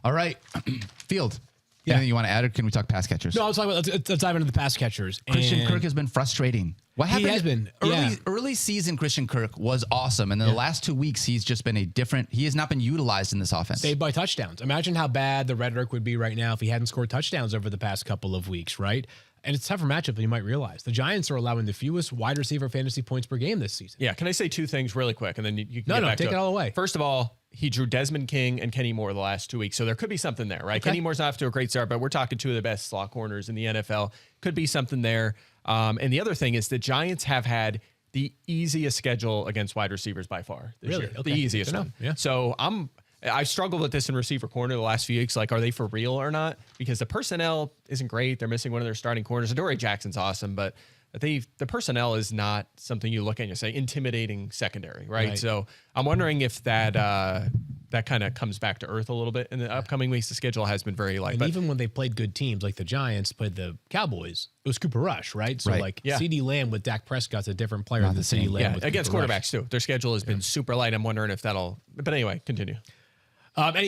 All right. Field. Anything you want to add, or can we talk pass catchers? No, I was talking about, let's dive into the pass catchers. Christian Kirk has been frustrating. What happened? He has been. Early season Christian Kirk was awesome. And then the last 2 weeks, he's just been he has not been utilized in this offense. Saved by touchdowns. Imagine how bad the rhetoric would be right now if he hadn't scored touchdowns over the past couple of weeks, right? and it's a tougher matchup than you might realize. The Giants are allowing the fewest wide receiver fantasy points per game this season. Yeah, can I say two things really quick, and then you can get back take to it all away. First of all, he drew Desmond King and Kenny Moore the last 2 weeks, so there could be something there, right? Okay. Kenny Moore's off to a great start, but we're talking two of the best slot corners in the NFL. Could be something there. And the other thing is the Giants have had the easiest schedule against wide receivers by far this Really? year. Okay. The easiest Good to one. know. Yeah. So I struggled with this in receiver corner the last few weeks. Like, are they for real or not? Because the personnel isn't great. They're missing one of their starting corners. Adoree Jackson's awesome, but the personnel is not something you look at and you say intimidating secondary, right? So I'm wondering if that kind of comes back to earth a little bit in the upcoming weeks. The schedule has been very light. And But even when they played good teams, like the Giants played the Cowboys, it was Cooper Rush, right? So CeeDee Lamb with Dak Prescott's a different player than CeeDee Lamb with against Cooper quarterbacks Rush. too. Their schedule has been super light. I'm wondering if that'll. But anyway, continue.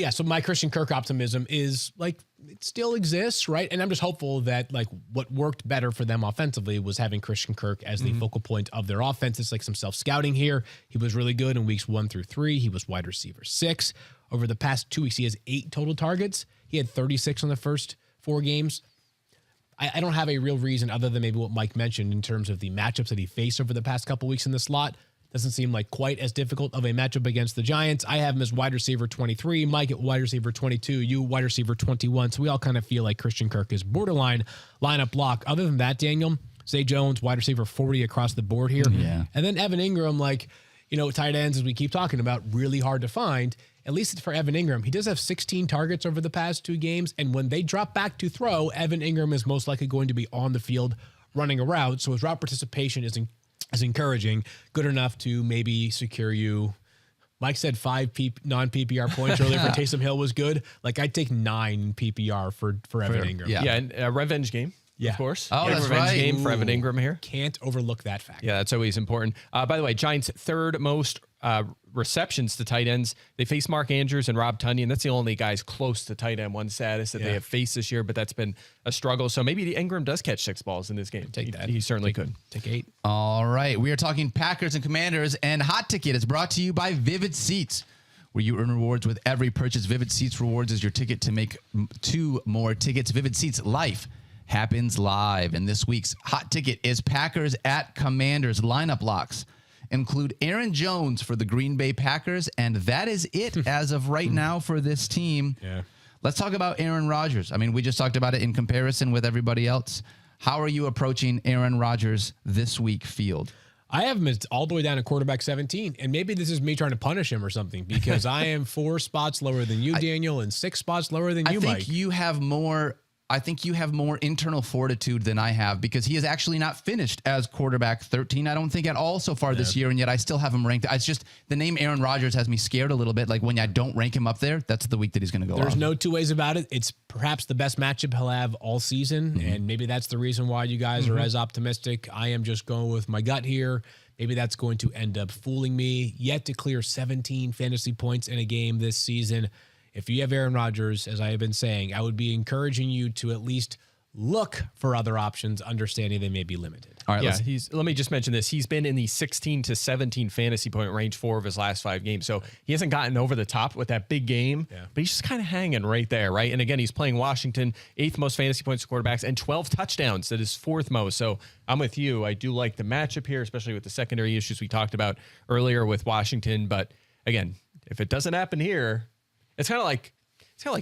So my Christian Kirk optimism is like it still exists, right? And I'm just hopeful that like what worked better for them offensively was having Christian Kirk as the focal point of their offense. It's like some self-scouting here. He was really good in weeks 1 through 3. He was wide receiver 6. Over the past 2 weeks, he has 8 total targets. He had 36 on the first 4 games. I don't have a real reason other than maybe what Mike mentioned in terms of the matchups that he faced over the past couple weeks in the slot. Doesn't seem like quite as difficult of a matchup against the Giants. I have him as wide receiver 23, Mike at wide receiver 22, you wide receiver 21. So we all kind of feel like Christian Kirk is borderline lineup block. Other than that, Daniel, Zay Jones, wide receiver 40 across the board here. Yeah. And then Evan Ingram, tight ends, as we keep talking about, really hard to find. At least for Evan Ingram, he does have 16 targets over the past 2 games. And when they drop back to throw, Evan Ingram is most likely going to be on the field running a route. So his route participation is encouraging, good enough to maybe secure you. Mike said 5 non-PPR points earlier for Taysom Hill was good. Like I'd take 9 PPR for Evan Ingram. Yeah, and a revenge game, of course. Oh, that's revenge right. game for Evan Ingram here. Can't overlook that fact. Yeah, that's always important. By the way, Giants' third most receptions to tight ends. They face Mark Andrews and Rob Tonyan. That's the only guys close to tight end 1 status that they have faced this year, but that's been a struggle. So maybe the Ingram does catch 6 balls in this game. Take that. He certainly could. Take 8. All right. We are talking Packers and Commanders, and Hot Ticket is brought to you by Vivid Seats, where you earn rewards with every purchase. Vivid Seats rewards is your ticket to make 2 more tickets. Vivid Seats, life happens live. And this week's Hot Ticket is Packers at Commanders. Lineup locks include Aaron Jones for the Green Bay Packers, and that is it as of right now for this team. Yeah. Let's talk about Aaron Rodgers. I mean, we just talked about it in comparison with everybody else. How are you approaching Aaron Rodgers this week, Field? I have him all the way down to quarterback 17, and maybe this is me trying to punish him or something because I am 4 spots lower than you, Daniel, and 6 spots lower than you, Mike. I think you have more internal fortitude than I have because he has actually not finished as quarterback 13. I don't think at all so far this year, and yet I still have him ranked. It's just the name Aaron Rodgers has me scared a little bit. Like when I don't rank him up there, that's the week that he's going to go There's off. no 2 ways about it. It's perhaps the best matchup he'll have all season, and maybe that's the reason why you guys are as optimistic. I am just going with my gut here. Maybe that's going to end up fooling me. Yet to clear 17 fantasy points in a game this season. If you have Aaron Rodgers, as I have been saying, I would be encouraging you to at least look for other options, understanding they may be limited. All right, let me just mention this. He's been in the 16 to 17 fantasy point range 4 of his last 5 games. So he hasn't gotten over the top with that big game, but he's just kind of hanging right there, right? And again, he's playing Washington, 8th most fantasy points to quarterbacks, and 12 touchdowns. That is 4th most. So I'm with you. I do like the matchup here, especially with the secondary issues we talked about earlier with Washington. But again, if it doesn't happen here, it's kind of like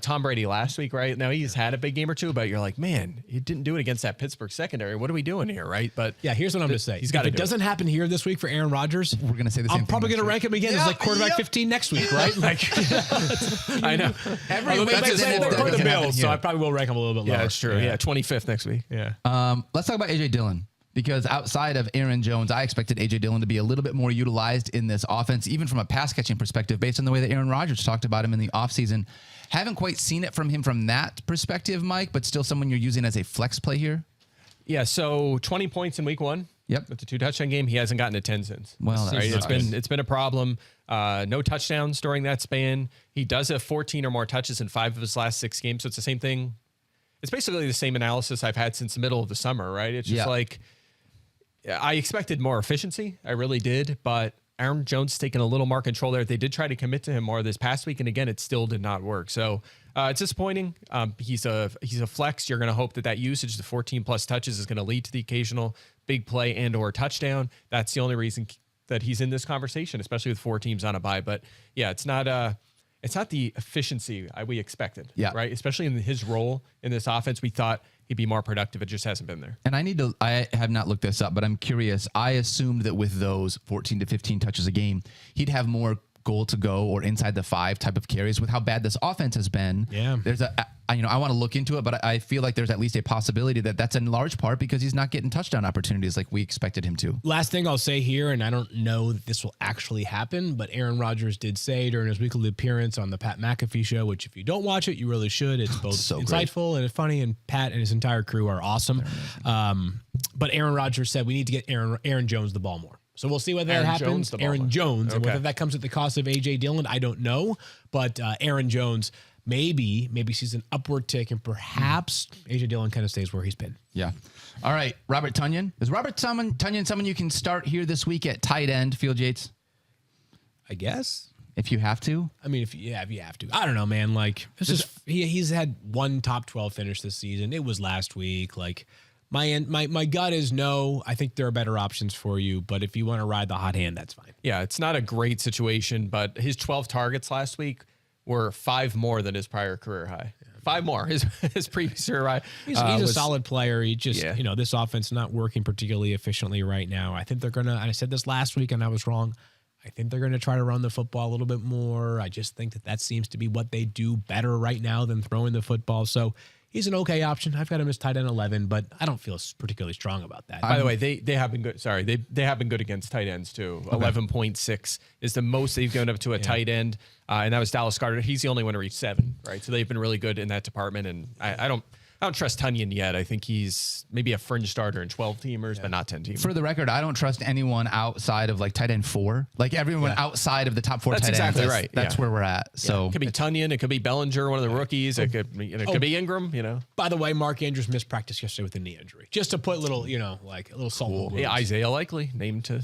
Tom Brady last week, right? Now he's had a big game or 2, but you're like, man, he didn't do it against that Pittsburgh secondary. What are we doing here, right? But yeah, here's what I'm going to say. He's got if it doesn't happen here this week for Aaron Rodgers, we're going to say the same I'm probably going to rank him again as like quarterback 15 next week, right? Like, I know. Every week that's then the doesn't happen Bills, so here. I probably will rank him a little bit lower. Yeah, it's true. Yeah, 25th next week. Yeah. Let's talk about A.J. Dillon. Because outside of Aaron Jones, I expected A.J. Dillon to be a little bit more utilized in this offense, even from a pass-catching perspective, based on the way that Aaron Rodgers talked about him in the offseason. Haven't quite seen it from him from that perspective, Mike, but still someone you're using as a flex play here? Yeah, so 20 points in week 1. Yep. With the 2 touchdown game, he hasn't gotten to 10 since. Well, that's right? It's been a problem. No touchdowns during that span. He does have 14 or more touches in 5 of his last 6 games, so it's the same thing. It's basically the same analysis I've had since the middle of the summer, right? It's just like I expected more efficiency. I really did, but Aaron Jones taking a little more control there. They did try to commit to him more this past week, and again, it still did not work. So it's disappointing. He's a flex. You're going to hope that usage, the 14 plus touches, is going to lead to the occasional big play and or touchdown. That's the only reason that he's in this conversation, especially with 4 teams on a bye. But yeah, it's not the efficiency we expected. Yeah. Right. Especially in his role in this offense, we thought he'd be more productive. It just hasn't been there. And I have not looked this up, but I'm curious. I assumed that with those 14 to 15 touches a game, he'd have more goal to go or inside the 5 type of carries. With how bad this offense has been, there's I want to look into it, but I feel like there's at least a possibility that that's in large part because he's not getting touchdown opportunities like we expected him to. Last thing I'll say here, and I don't know that this will actually happen, but Aaron Rodgers did say during his weekly appearance on the Pat McAfee show, which if you don't watch it, you really should. It's both so insightful and funny, and Pat and his entire crew are awesome. But Aaron Rodgers said we need to get Aaron Jones the ball more. So we'll see whether that happens. Aaron Jones, and whether that comes at the cost of A.J. Dillon, I don't know. But Aaron Jones maybe sees an upward tick, and perhaps A.J. Dillon kind of stays where he's been. Yeah. All right, Robert Tonyan. Is Robert Tonyan someone you can start here this week at tight end, Field Yates? I guess. If you have to? I mean, if you have to. I don't know, man. Like, he's had one top 12 finish this season. It was last week. Like, my gut is no. I think there are better options for you, but if you want to ride the hot hand, that's fine. Yeah, it's not a great situation, but his 12 targets last week were 5 more than his prior career high. 5 more. His previous career high. He's a solid player. He just, this offense is not working particularly efficiently right now. I think they're going to, I said this last week and I was wrong. I think they're going to try to run the football a little bit more. I just think that seems to be what they do better right now than throwing the football. So he's an okay option. I've got him as tight end 11, but I don't feel particularly strong about that. By the way, they have been good. Sorry, they have been good against tight ends too. Okay. 11.6 is the most they've given up to a tight end, and that was Dallas Carter. He's the only one to reach 7. Right, so they've been really good in that department. And I don't trust Tonyan yet. I think he's maybe a fringe starter in 12 teamers, but not 10 teamers. For the record, I don't trust anyone outside of like tight end 4. Like everyone outside of the top 4 That's tight exactly ends. right. That's where we're at. So it could be Tonyan, it could be Bellinger, one of the rookies. It could be Ingram. By the way, Mark Andrews missed practice yesterday with a knee injury. Just to put little, like a little salt. Cool. Yeah, Isaiah Likely, name to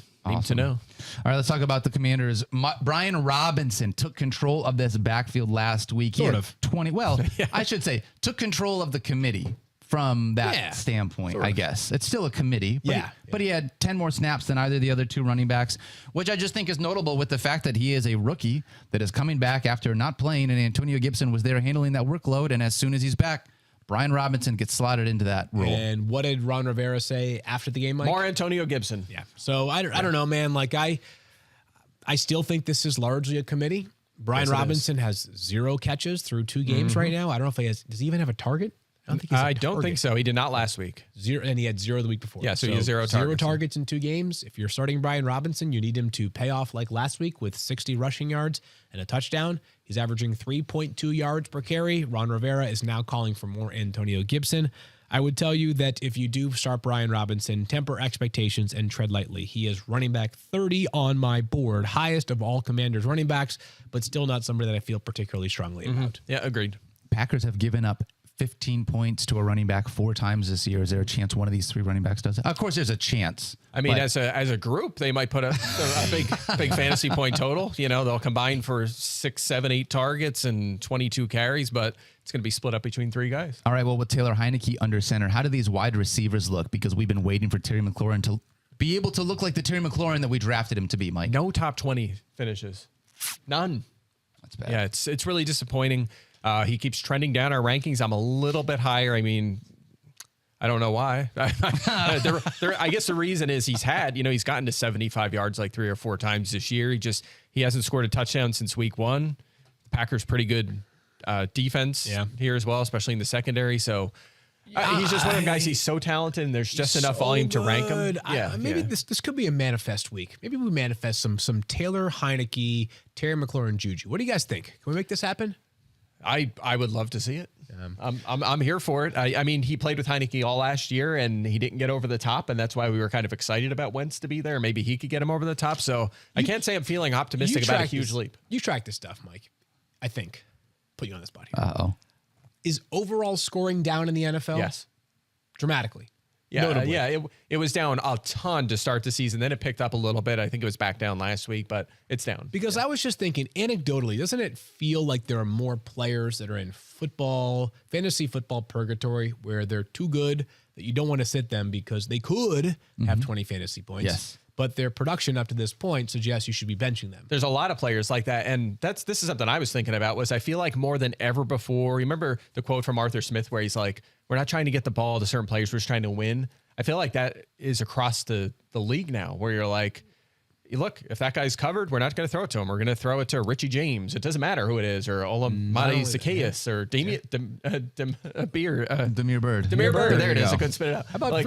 know. All right, let's talk about the Commanders. Brian Robinson took control of this backfield last week. Sort of. 20. Well, I should say took control of the committee. From that standpoint, I guess. It's still a committee, but he had 10 more snaps than either of the other 2 running backs, which I just think is notable with the fact that he is a rookie that is coming back after not playing, and Antonio Gibson was there handling that workload, and as soon as he's back, Brian Robinson gets slotted into that role. And what did Ron Rivera say after the game, Mike? More Antonio Gibson. Yeah. So I don't know, man. Like I still think this is largely a committee. Brian Robinson has 0 catches through 2 games right now. I don't know if he has. Does he even have a target? I don't think so. He did not last week. 0, and he had 0 the week before. Yeah, so he has 0 targets. 0 targets in 2 games. If you're starting Brian Robinson, you need him to pay off like last week with 60 rushing yards and a touchdown. He's averaging 3.2 yards per carry. Ron Rivera is now calling for more Antonio Gibson. I would tell you that if you do start Brian Robinson, temper expectations and tread lightly. He is running back 30 on my board, highest of all Commanders running backs, but still not somebody that I feel particularly strongly about. Yeah, agreed. Packers have given up 15 points to a running back 4 times this year. Is there a chance one of these 3 running backs does it? Of course, there's a chance. I mean, as a group, they might put a big fantasy point total. They'll combine for 6, 7, 8 targets and 22 carries, but it's going to be split up between 3 guys. All right. Well, with Taylor Heineke under center, how do these wide receivers look? Because we've been waiting for Terry McLaurin to be able to look like the Terry McLaurin that we drafted him to be, Mike. No top 20 finishes. None. That's bad. Yeah, it's really disappointing. He keeps trending down our rankings. I'm a little bit higher. I mean, I don't know why. I guess the reason is he's gotten to 75 yards like 3 or 4 times this year. He hasn't scored a touchdown since week 1. Packers pretty good defense here as well, especially in the secondary. So he's just one of the guys. He's so talented, and there's just enough volume to rank him. Maybe this could be a manifest week. Maybe we manifest some Taylor Heineke, Terry McLaurin juju. What do you guys think? Can we make this happen? I would love to see it. I'm here for it. I mean, he played with Heineke all last year, and he didn't get over the top, and that's why we were kind of excited about Wentz to be there. Maybe he could get him over the top. So I can't say I'm feeling optimistic about a huge leap. You track this stuff, Mike. I think. Put you on the spot here. Uh-oh. Is overall scoring down in the NFL? Yes. Dramatically. It was down a ton to start the season. Then it picked up a little bit. I think it was back down last week, but it's down. Because I was just thinking, anecdotally, doesn't it feel like there are more players that are in football, fantasy football purgatory, where they're too good that you don't want to sit them because they could have 20 fantasy points? Yes. But their production up to this point suggests you should be benching them. There's a lot of players like that. And this is something I was thinking about was I feel like more than ever before, remember the quote from Arthur Smith where he's like, we're not trying to get the ball to certain players, we're just trying to win. I feel like that is across the league now where you're like, look, if that guy's covered, we're not going to throw it to him. We're going to throw it to Richie James. It doesn't matter who it is, or Olamide Zacchaeus, or Demir Bird. Demir Bird. There it is. I couldn't spit it out. How about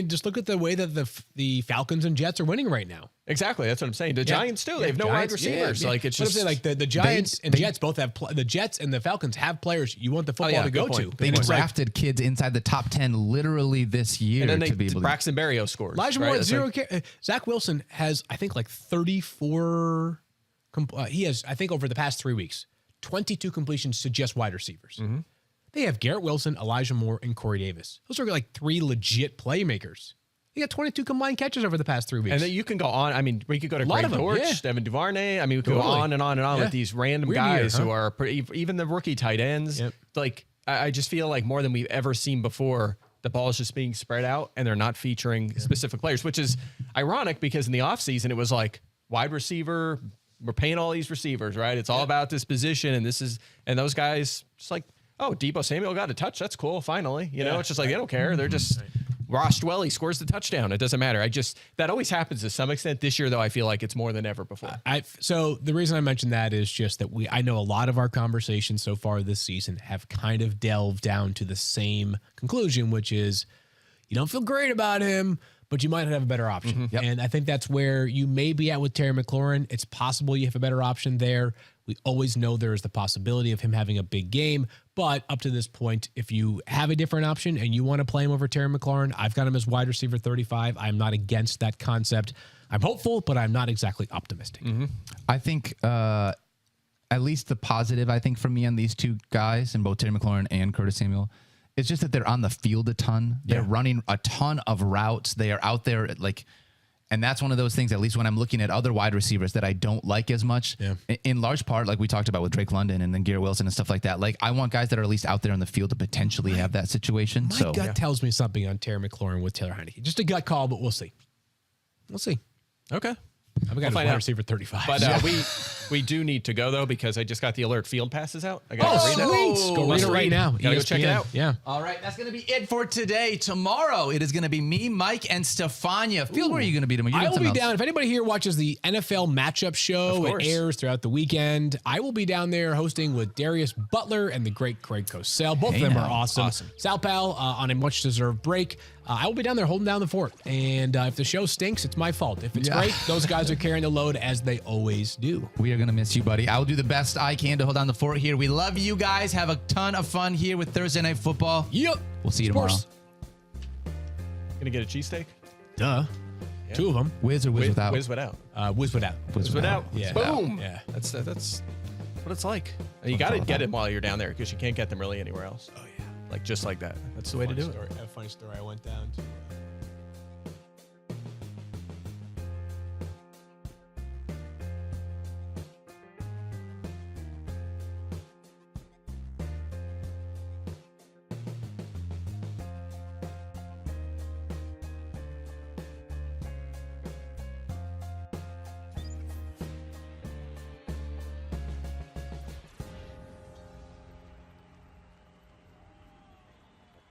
just look at the way that the Falcons and Jets are winning right now. Exactly. That's what I'm saying. The Giants too. They have no wide receivers. Like it's just like the Giants and Jets both have the Jets and the Falcons have players you want the football to go to. They drafted kids inside the top 10 literally this year. And then Braxton Berrios scores. Elijah Moore had 0. Zach Wilson has I think like 34. He has I think over the past 3 weeks 22 completions to just wide receivers. They have Garrett Wilson, Elijah Moore, and Corey Davis. Those are like 3 legit playmakers. He got 22 combined catches over the past 3 weeks. And then you can go on. I mean, we could go to Greg Dortch, Devin Duvernay. I mean, we could go on and on and on with these random guys who are even the rookie tight ends. Yep. Like, I just feel like more than we've ever seen before, the ball is just being spread out and they're not featuring specific players, which is ironic because in the offseason, it was like wide receiver. We're paying all these receivers, right? It's all about this position. And those guys just like, oh, Deebo Samuel got a touch. That's cool. Finally, you know, it's just like, they don't care. They're just Ross Dwelly scores the touchdown. It doesn't matter. That always happens to some extent. This year, though, I feel like it's more than ever before. So the reason I mentioned that is just that I know a lot of our conversations so far this season have kind of delved down to the same conclusion, which is you don't feel great about him, but you might have a better option. And I think that's where you may be at with Terry McLaurin. It's possible you have a better option there. We always know there is the possibility of him having a big game, but up to this point, if you have a different option and you want to play him over Terry McLaurin, I've got him as wide receiver 35. I'm not against that concept. I'm hopeful, but I'm not exactly optimistic. I think at least the positive, I think, for me on these two guys, and both Terry McLaurin and Curtis Samuel, it's just that they're on the field a ton. They're running a ton of routes. They are out there and that's one of those things, at least when I'm looking at other wide receivers that I don't like as much, in large part, like we talked about with Drake London and then Garrett Wilson and stuff like that. Like, I want guys that are at least out there on the field to potentially have that situation. My gut tells me something on Terry McLaurin with Taylor Heineke. Just a gut call, but we'll see. We'll see. Okay. I've got a wide receiver 35. But we do need to go, though, because I just got the alert field passes out. I got to read sweet. that. Go read it right now. Gotta go check it out. Yeah. All right, that's going to be it for today. Tomorrow, it is going to be me, Mike, and Stefania. Field, where are you going to be tomorrow? I will be down. If anybody here watches the NFL matchup show, it airs throughout the weekend. I will be down there hosting with Darius Butler and the great Craig Cosell. Both of them are awesome. Sal Pal on a much-deserved break. I will be down there holding down the fort. And if the show stinks, it's my fault. If it's great, those guys are carrying the load as they always do. We are going to miss you, buddy. I will do the best I can to hold down the fort here. We love you guys. Have a ton of fun here with Thursday Night Football. Yep. We'll see you tomorrow. Gonna get a cheesesteak? Duh. Yeah. 2 of them. Whiz or whiz without? Whiz without. Whiz without. Whiz without. Yeah. Boom. Yeah. That's what it's like. You got to get them while you're down there because you can't get them really anywhere else. Oh, yeah. Like just like that. That's the way to do it. A funny story. I went down to